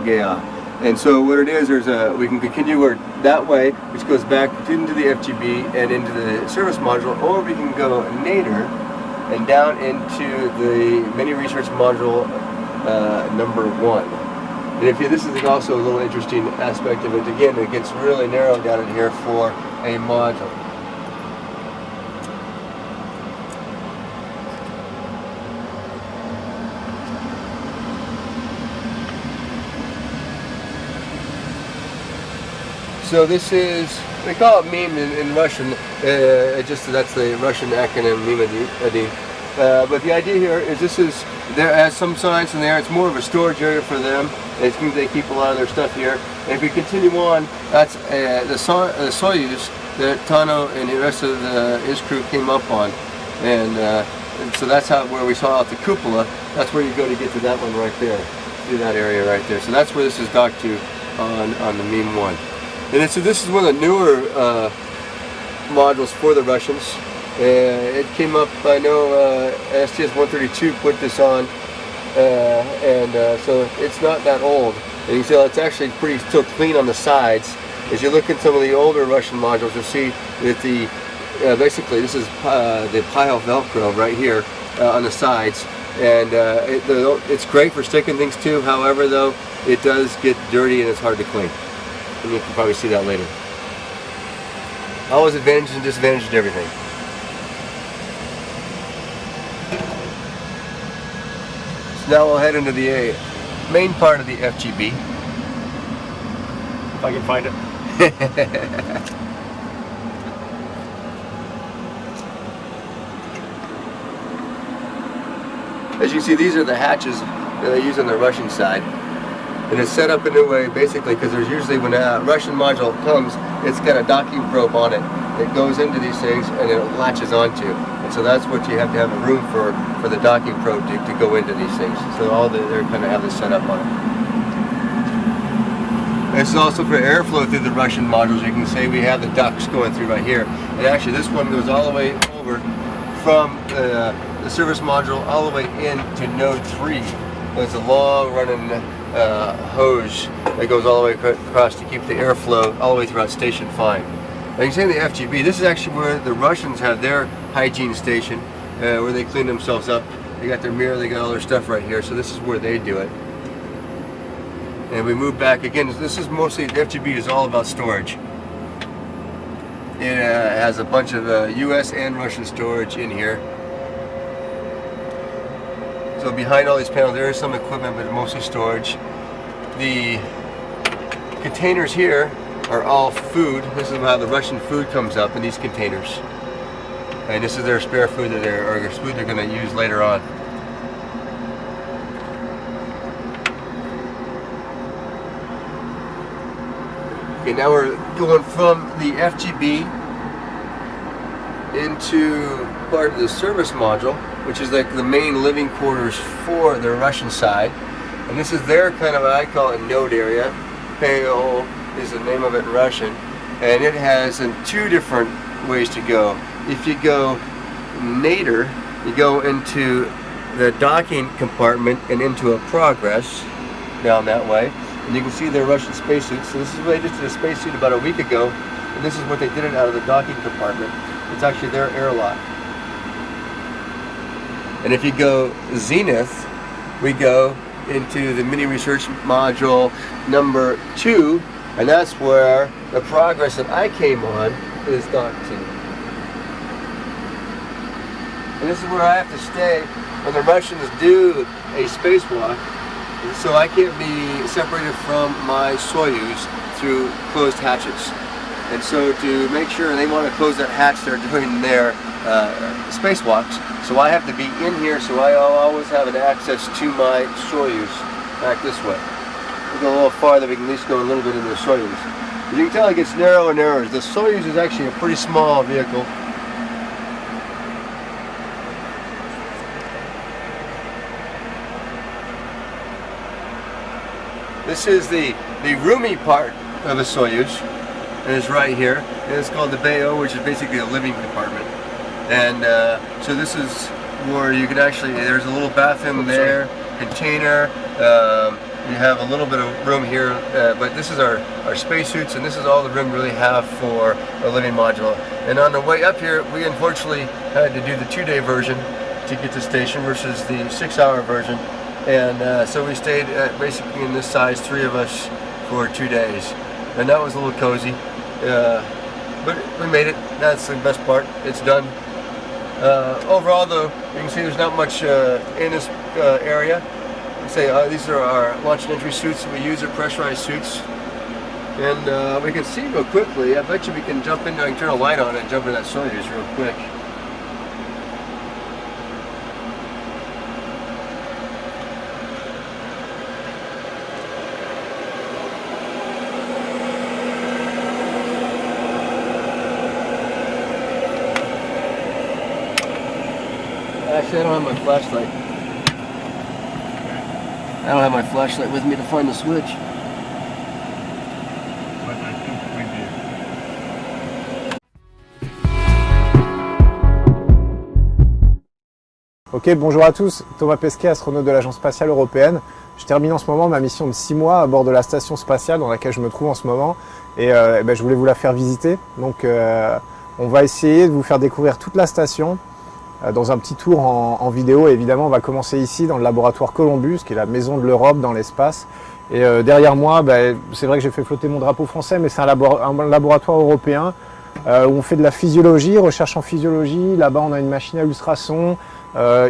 GA. And so what it is, we can continue that way, which goes back into the FGB and into the service module, or we can go nadir and down into the mini research module number 1. And this is also a little interesting aspect of it. Again, it gets really narrowed down in here for a module. So this is, they call it meme in Russian, that's the Russian acronym meme. But the idea here is there has some science in there. It's more of a storage area for them. They keep a lot of their stuff here. And if we continue on, that's the Soyuz that Tano and the rest of his crew came up on. And so that's where we saw out the cupola. That's where you go to get to that one right there, through that area right there. So that's where this is docked to on the meme 1. And so this is one of the newer modules for the Russians. It came up, I know STS-132 put this on, so it's not that old. And you can see it's actually pretty still clean on the sides. As you look at some of the older Russian modules, you'll see that basically this is the pile Velcro right here on the sides. And it's great for sticking things to, however though, it does get dirty and it's hard to clean. And you can probably see that later. Always advantages and disadvantages to everything. So now we'll head into the main part of the FGB. If I can find it. as you can see, these are the hatches that they use on the Russian side. And it's set up in a way, basically, because there's usually, when a Russian module comes, it's got a docking probe on it. It goes into these things and it latches onto. And so that's what you have to have a room for the docking probe to go into these things. So they kind of have this set up on it. This is also for airflow through the Russian modules. You can see we have the ducts going through right here. And actually this one goes all the way over from the service module all the way into node 3. So it's a long running hose that goes all the way across to keep the airflow all the way throughout station fine. Now you can see in the FGB, this is actually where the Russians have their hygiene station, where they clean themselves up. They got their mirror, they got all their stuff right here, so this is where they do it. And we move back again. This is mostly, the FGB is all about storage. It has a bunch of US and Russian storage in here. So behind all these panels there is some equipment, but mostly storage. The containers here are all food. This is how the Russian food comes up in these containers. And this is their spare food that their food they're going to use later on. Okay, now we're going from the FGB into part of the service module, which is like the main living quarters for the Russian side. And this is their kind of, I call it, node area. PO is the name of it in Russian. And it has two different ways to go. If you go nadir, you go into the docking compartment and into a progress down that way. And you can see their Russian spacesuits. So this is what they just did a spacesuit about a week ago. And this is what they did it out of the docking compartment. It's actually their airlock. And if you go zenith, we go into the mini research module number 2, and that's where the progress that I came on is docked to. And this is where I have to stay when the Russians do a spacewalk, so I can't be separated from my Soyuz through closed hatches. And so to make sure they want to close that hatch, they're doing their spacewalks. So I have to be in here, so I'll always have an access to my Soyuz back this way. We go a little farther, we can at least go a little bit into the Soyuz. As you can tell, it gets narrower and narrower. The Soyuz is actually a pretty small vehicle. This is the roomy part of a Soyuz. And it's right here, and it's called the BO, which is basically a living compartment. And so this is where you can actually, there's a little bathroom there, container, you have a little bit of room here, but this is our spacesuits, and this is all the room we really have for a living module. And on the way up here, we unfortunately had to do the 2-day version to get to station versus the 6-hour version. And so we stayed basically in this size, 3 of us, for 2 days. And that was a little cozy. But we made it. That's the best part. It's done. Overall, though, you can see there's not much in this area. These are our launch and entry suits that we use. Are pressurized suits. And we can see real quickly. I bet you we can jump into, I can turn a light on and jump into that Soyuz real quick. Actually, I don't have my flashlight. I don't have my flashlight with me to find the switch. But I think we do. Ok, bonjour à tous, Thomas Pesquet, astronaute de l'Agence spatiale européenne. Je termine en ce moment ma mission de 6 mois à bord de la station spatiale dans laquelle je me trouve en ce moment. Et je voulais vous la faire visiter. Donc on va essayer de vous faire découvrir toute la station dans un petit tour en vidéo. Et évidemment, on va commencer ici dans le laboratoire Columbus, qui est la maison de l'Europe dans l'espace. Et derrière moi, c'est vrai que j'ai fait flotter mon drapeau français, mais c'est un laboratoire européen où on fait de la physiologie, recherche en physiologie. Là-bas, on a une machine à ultrasons.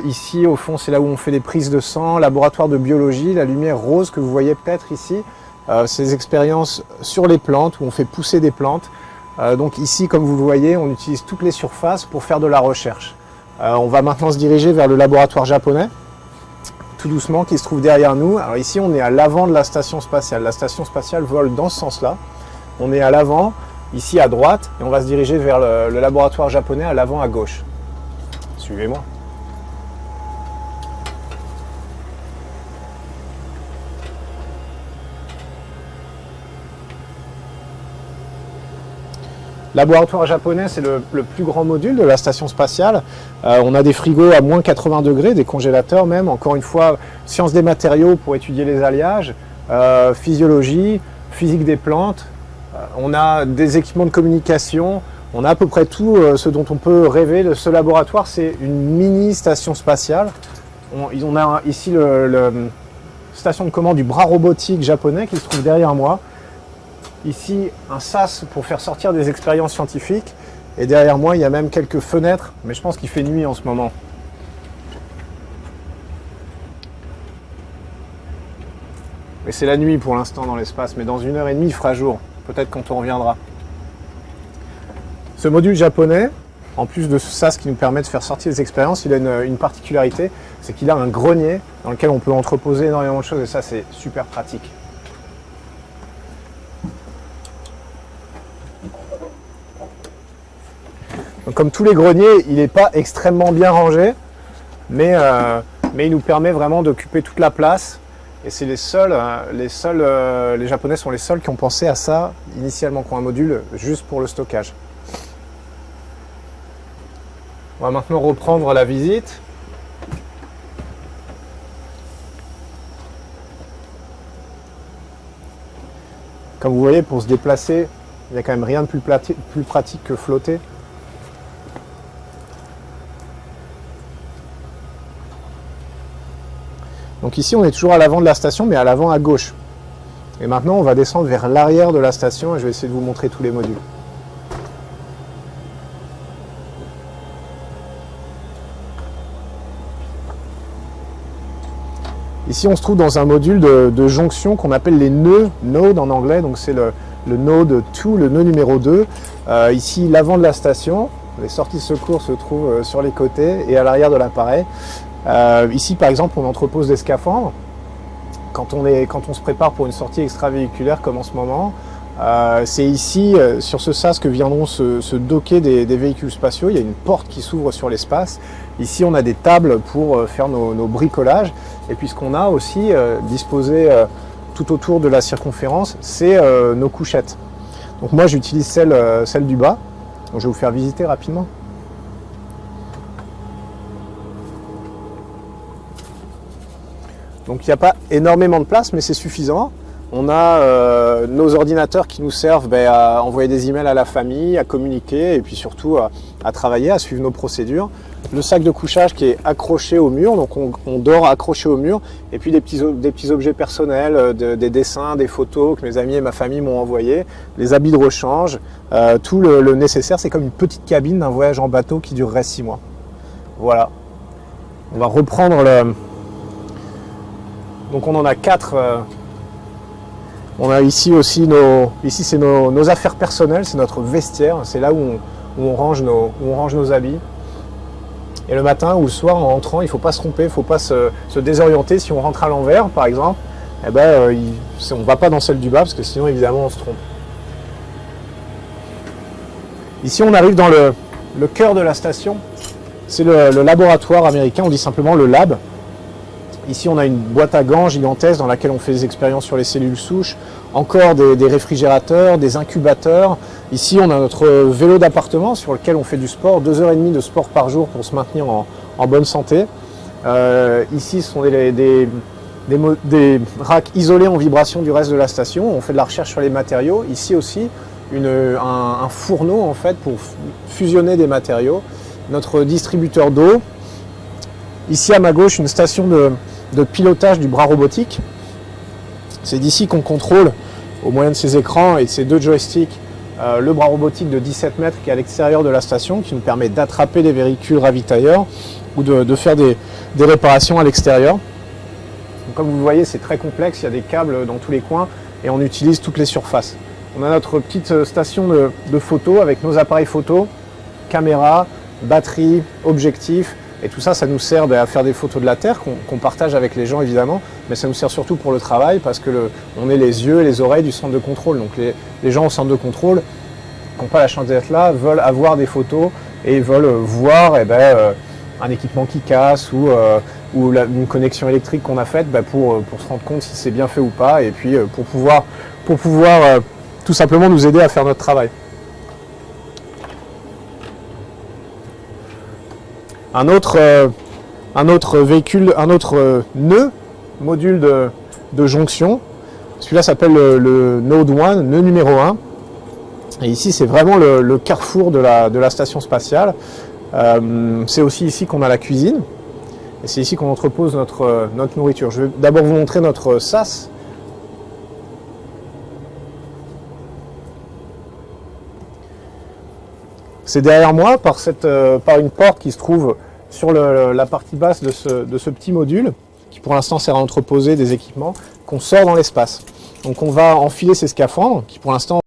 Ici, au fond, c'est là où on fait des prises de sang. Laboratoire de biologie, la lumière rose que vous voyez peut-être ici. C'est des expériences sur les plantes, où on fait pousser des plantes. Donc ici, comme vous le voyez, on utilise toutes les surfaces pour faire de la recherche. On va maintenant se diriger vers le laboratoire japonais. tout doucement, qui se trouve derrière nous. Alors ici, on est à l'avant de la station spatiale. La station spatiale vole dans ce sens-là. On est à l'avant, ici à droite, et on va se diriger vers le laboratoire japonais à l'avant à gauche. Suivez-moi. Laboratoire japonais, c'est le plus grand module de la station spatiale. On a des frigos à moins 80 degrés, des congélateurs même. Encore une fois, sciences des matériaux pour étudier les alliages, physiologie, physique des plantes. On a des équipements de communication. On a à peu près tout ce dont on peut rêver. Ce laboratoire, c'est une mini station spatiale. On a ici le station de commande du bras robotique japonais qui se trouve derrière moi. Ici, un sas pour faire sortir des expériences scientifiques. Et derrière moi, il y a même quelques fenêtres, mais je pense qu'il fait nuit en ce moment. Et c'est la nuit pour l'instant dans l'espace, mais dans 1h30, il fera jour. Peut-être quand on reviendra. Ce module japonais, en plus de ce sas qui nous permet de faire sortir des expériences, il a une particularité, c'est qu'il a un grenier dans lequel on peut entreposer énormément de choses, et ça, c'est super pratique. Donc, comme tous les greniers, il n'est pas extrêmement bien rangé, mais il nous permet vraiment d'occuper toute la place. Et c'est les Japonais sont les seuls qui ont pensé à ça initialement, qui ont un module juste pour le stockage. On va maintenant reprendre la visite. Comme vous voyez, pour se déplacer, il n'y a quand même rien de plus pratique que flotter. Donc ici, on est toujours à l'avant de la station, mais à l'avant à gauche. Et maintenant, on va descendre vers l'arrière de la station et je vais essayer de vous montrer tous les modules. Ici, on se trouve dans un module de jonction qu'on appelle les nœuds, node en anglais, donc c'est le node 2, le nœud numéro 2. Ici, l'avant de la station, les sorties de secours se trouvent sur les côtés et à l'arrière de l'appareil. Ici, par exemple, on entrepose des scaphandres. Quand on se prépare pour une sortie extravéhiculaire comme en ce moment, c'est ici, sur ce sas, que viendront se docker des véhicules spatiaux. Il y a une porte qui s'ouvre sur l'espace. Ici, on a des tables pour faire nos bricolages. Et puis, ce qu'on a aussi disposé tout autour de la circonférence, c'est nos couchettes. Donc moi, j'utilise celle du bas. Donc, je vais vous faire visiter rapidement. Donc il n'y a pas énormément de place, mais c'est suffisant. On a nos ordinateurs qui nous servent à envoyer des emails à la famille, à communiquer et puis surtout à travailler, à suivre nos procédures. Le sac de couchage qui est accroché au mur, donc on dort accroché au mur. Et puis des petits objets personnels, des dessins, des photos que mes amis et ma famille m'ont envoyés, les habits de rechange, tout le nécessaire. C'est comme une petite cabine d'un voyage en bateau qui durerait 6 mois. Voilà. On va reprendre Donc on en a 4. On a ici aussi ici c'est nos affaires personnelles, c'est notre vestiaire, c'est là où on range nos habits. Et le matin ou le soir en rentrant, il ne faut pas se tromper, il ne faut pas se désorienter. Si on rentre à l'envers par exemple, on ne va pas dans celle du bas parce que sinon évidemment on se trompe. Ici on arrive dans le cœur de la station, c'est le laboratoire américain, on dit simplement le lab. Ici, on a une boîte à gants gigantesque dans laquelle on fait des expériences sur les cellules souches, encore des réfrigérateurs, des incubateurs. Ici, on a notre vélo d'appartement sur lequel on fait du sport, 2h30 de sport par jour pour se maintenir en bonne santé. Ici, ce sont des racks isolés en vibration du reste de la station. On fait de la recherche sur les matériaux. Ici aussi, un fourneau en fait pour fusionner des matériaux. Notre distributeur d'eau. Ici, à ma gauche, une station de pilotage du bras robotique. C'est d'ici qu'on contrôle, au moyen de ces écrans et de ces 2 joysticks, le bras robotique de 17 mètres qui est à l'extérieur de la station, qui nous permet d'attraper les véhicules ravitailleurs ou de faire des réparations à l'extérieur. Donc, comme vous le voyez, c'est très complexe, il y a des câbles dans tous les coins et on utilise toutes les surfaces. On a notre petite station de photo avec nos appareils photo, caméra, batterie, objectif. Et tout ça, ça nous sert à faire des photos de la Terre qu'on partage avec les gens évidemment, mais ça nous sert surtout pour le travail parce que on est les yeux et les oreilles du centre de contrôle. Donc les gens au centre de contrôle qui n'ont pas la chance d'être là veulent avoir des photos et veulent voir un équipement qui casse ou une connexion électrique qu'on a faite pour se rendre compte si c'est bien fait ou pas et puis pour pouvoir tout simplement nous aider à faire notre travail. Un autre véhicule, un autre nœud, module de jonction. Celui-là s'appelle le Node 1, nœud numéro 1. Et ici, c'est vraiment le carrefour de la station spatiale. C'est aussi ici qu'on a la cuisine. Et c'est ici qu'on entrepose notre nourriture. Je vais d'abord vous montrer notre sas. C'est derrière moi par une porte qui se trouve sur la partie basse de ce petit module, qui pour l'instant sert à entreposer des équipements, qu'on sort dans l'espace. Donc on va enfiler ces scaphandres, qui pour l'instant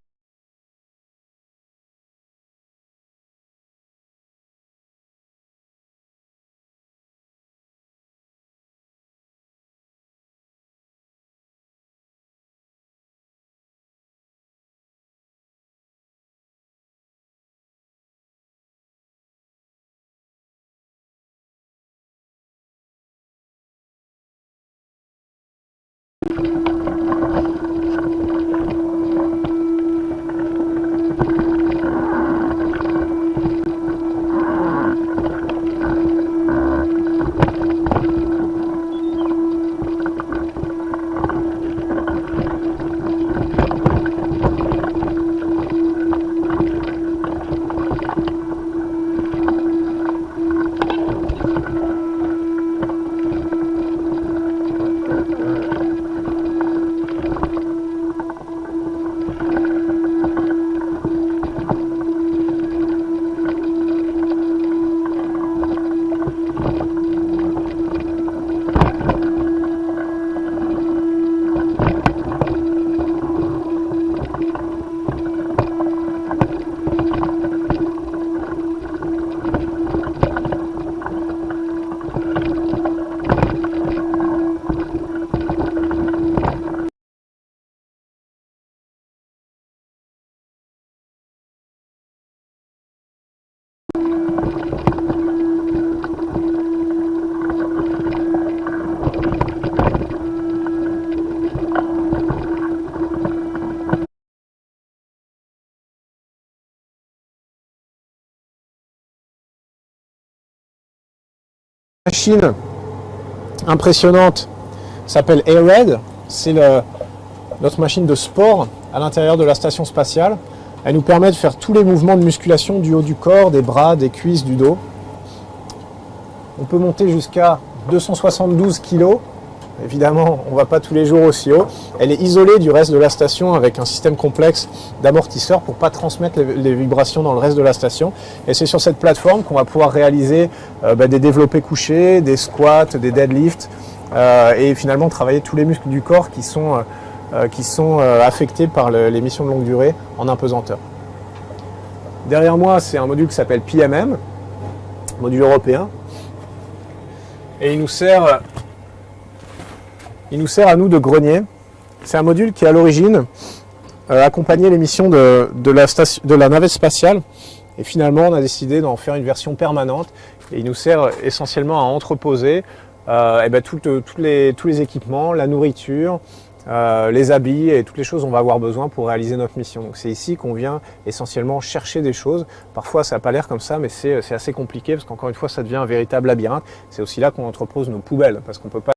machine impressionnante s'appelle Airhead. C'est notre machine de sport à l'intérieur de la station spatiale. Elle nous permet de faire tous les mouvements de musculation du haut du corps, des bras, des cuisses, du dos. On peut monter jusqu'à 272 kg. Évidemment, on ne va pas tous les jours aussi haut. Elle est isolée du reste de la station avec un système complexe d'amortisseurs pour ne pas transmettre les vibrations dans le reste de la station. Et c'est sur cette plateforme qu'on va pouvoir réaliser des développés couchés, des squats, des deadlifts et finalement travailler tous les muscles du corps qui sont affectés par les missions de longue durée en apesanteur. Derrière moi, c'est un module qui s'appelle PMM, module européen. Et il nous sert à nous de grenier. C'est un module qui, à l'origine, accompagnait les missions de la navette spatiale. Et finalement, on a décidé d'en faire une version permanente. Et il nous sert essentiellement à entreposer tous les équipements, la nourriture, les habits et toutes les choses dont on va avoir besoin pour réaliser notre mission. Donc c'est ici qu'on vient essentiellement chercher des choses. Parfois ça n'a pas l'air comme ça, mais c'est assez compliqué parce qu'encore une fois ça devient un véritable labyrinthe. C'est aussi là qu'on entrepose nos poubelles parce qu'on peut pas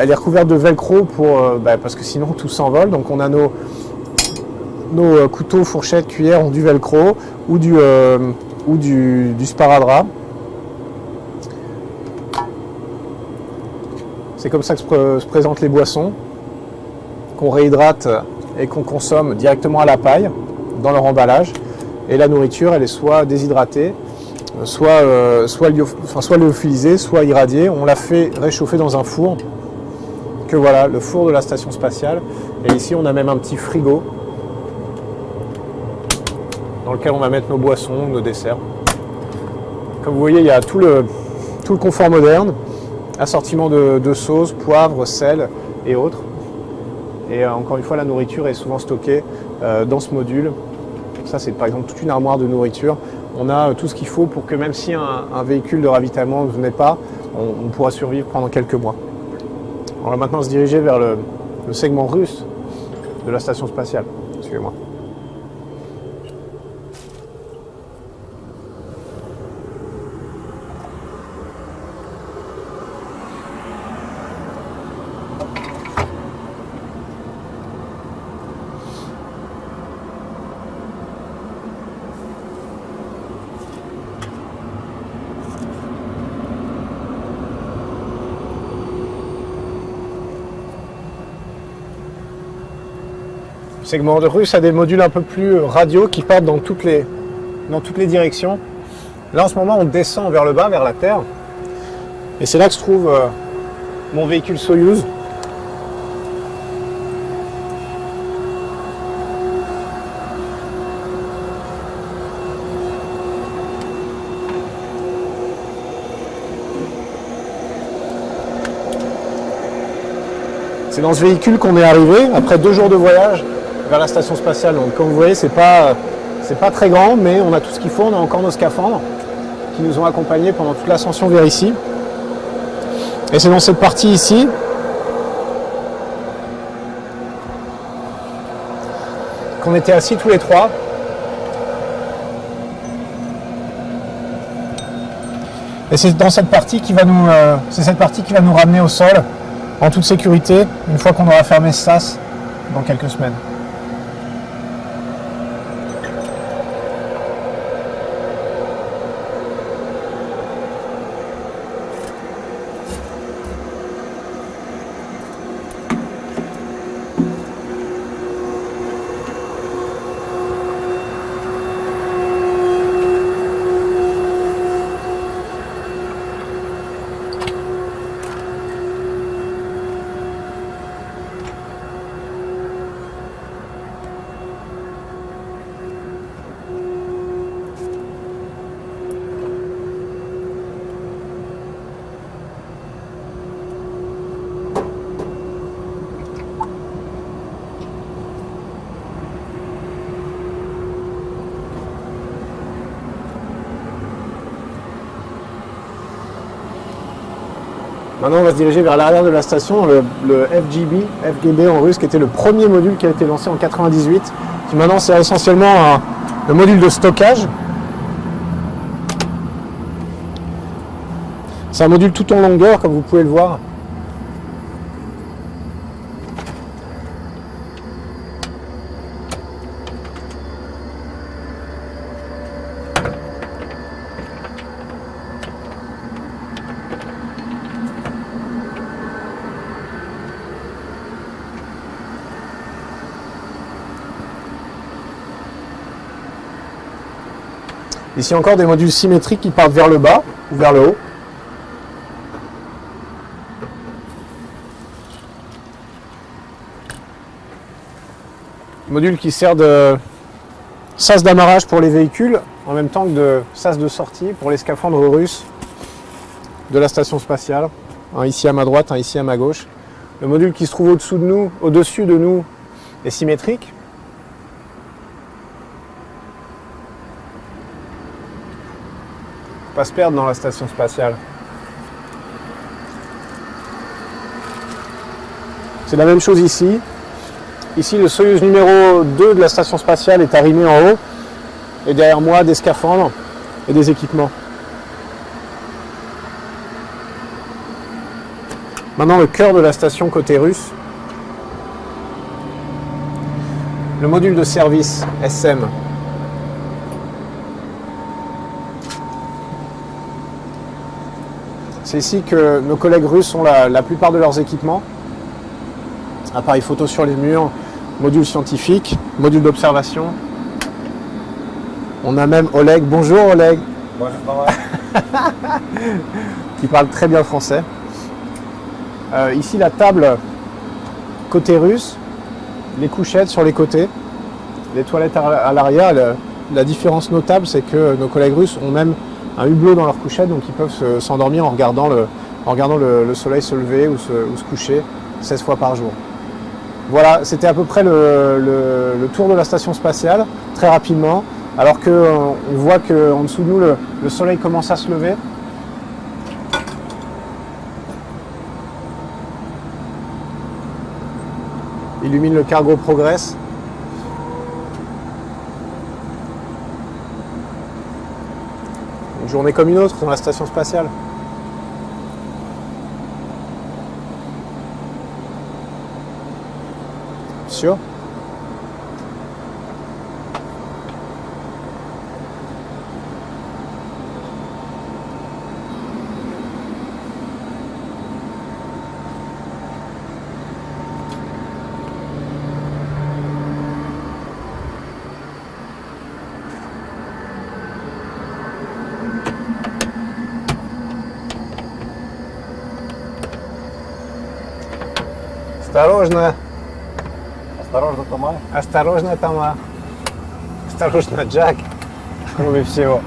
elle est recouverte de velcro parce que sinon tout s'envole. Donc on a nos couteaux, fourchettes, cuillères ont du velcro ou du sparadrap. C'est comme ça que se présentent les boissons, qu'on réhydrate et qu'on consomme directement à la paille, dans leur emballage. Et la nourriture, elle est soit déshydratée, soit lyophilisée, soit irradiée. On la fait réchauffer dans un four, que voilà, le four de la station spatiale. Et ici, on a même un petit frigo, dans lequel on va mettre nos boissons, nos desserts. Comme vous voyez, il y a tout le confort moderne, assortiment de sauces, poivre, sel et autres. Et encore une fois, la nourriture est souvent stockée dans ce module. Ça, c'est par exemple toute une armoire de nourriture. On a tout ce qu'il faut pour que même si un véhicule de ravitaillement ne venait pas, on pourra survivre pendant quelques mois. On va maintenant se diriger vers le segment russe de la station spatiale. Suivez-moi. Le segment russe a des modules un peu plus radio qui partent dans toutes les directions. Là en ce moment on descend vers le bas, vers la Terre. Et c'est là que se trouve mon véhicule Soyouz. C'est dans ce véhicule qu'on est arrivé après 2 jours de voyage vers la station spatiale. Donc comme vous voyez, c'est pas très grand, mais on a tout ce qu'il faut. On a encore nos scaphandres qui nous ont accompagnés pendant toute l'ascension vers ici. Et c'est dans cette partie ici qu'on était assis tous les trois. Et c'est dans cette partie qui va nous ramener au sol en toute sécurité une fois qu'on aura fermé ce sas dans quelques semaines. Maintenant, on va se diriger vers l'arrière de la station, le FGB en russe, qui était le premier module qui a été lancé en 1998, qui maintenant sert essentiellement le module de stockage. C'est un module tout en longueur, comme vous pouvez le voir. Ici encore des modules symétriques qui partent vers le bas ou vers le haut. Module qui sert de sas d'amarrage pour les véhicules, en même temps que de sas de sortie pour les scaphandres russes de la station spatiale. Un ici à ma droite, un ici à ma gauche. Le module qui se trouve au-dessus de nous est symétrique. Pas se perdre dans la station spatiale. C'est la même chose ici. Ici, le Soyouz numéro 2 de la station spatiale est arrimé en haut. Et derrière moi, des scaphandres et des équipements. Maintenant le cœur de la station côté russe. Le module de service SM. C'est ici que nos collègues russes ont la plupart de leurs équipements. Appareil photo sur les murs, module scientifique, module d'observation. On a même Oleg. Bonjour Oleg. Bonjour. Qui parle très bien français. Ici la table côté russe, les couchettes sur les côtés, les toilettes à l'arrière. La différence notable, c'est que nos collègues russes ont même un hublot dans leur couchette, donc ils peuvent s'endormir en regardant le soleil se lever ou se coucher 16 fois par jour. Voilà, c'était à peu près le tour de la station spatiale, très rapidement, alors qu'on voit qu'en dessous de nous, le soleil commence à se lever. Illumine le cargo Progress. Une journée comme une autre dans la station spatiale. Sûr ? Осторожно! Осторожно, Тома. Осторожно, Тома. Осторожно, Джак. Кроме всего.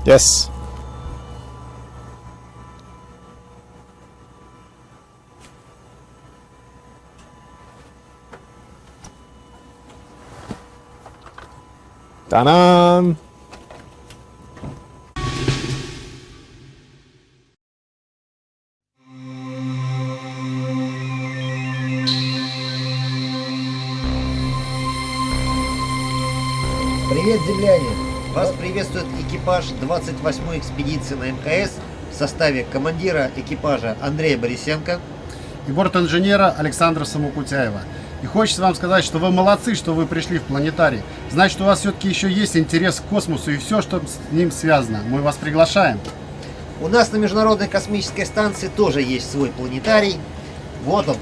Yes. Ta-dam! Привет, земляне! Вас приветствует экипаж 28-й экспедиции на МКС в составе командира экипажа Андрея Борисенко и борт-инженера Александра Самокутяева. И хочется вам сказать, что вы молодцы, что вы пришли в планетарий. Значит, у вас все-таки еще есть интерес к космосу и все, что с ним связано. Мы вас приглашаем. У нас на Международной космической станции тоже есть свой планетарий. Вот он.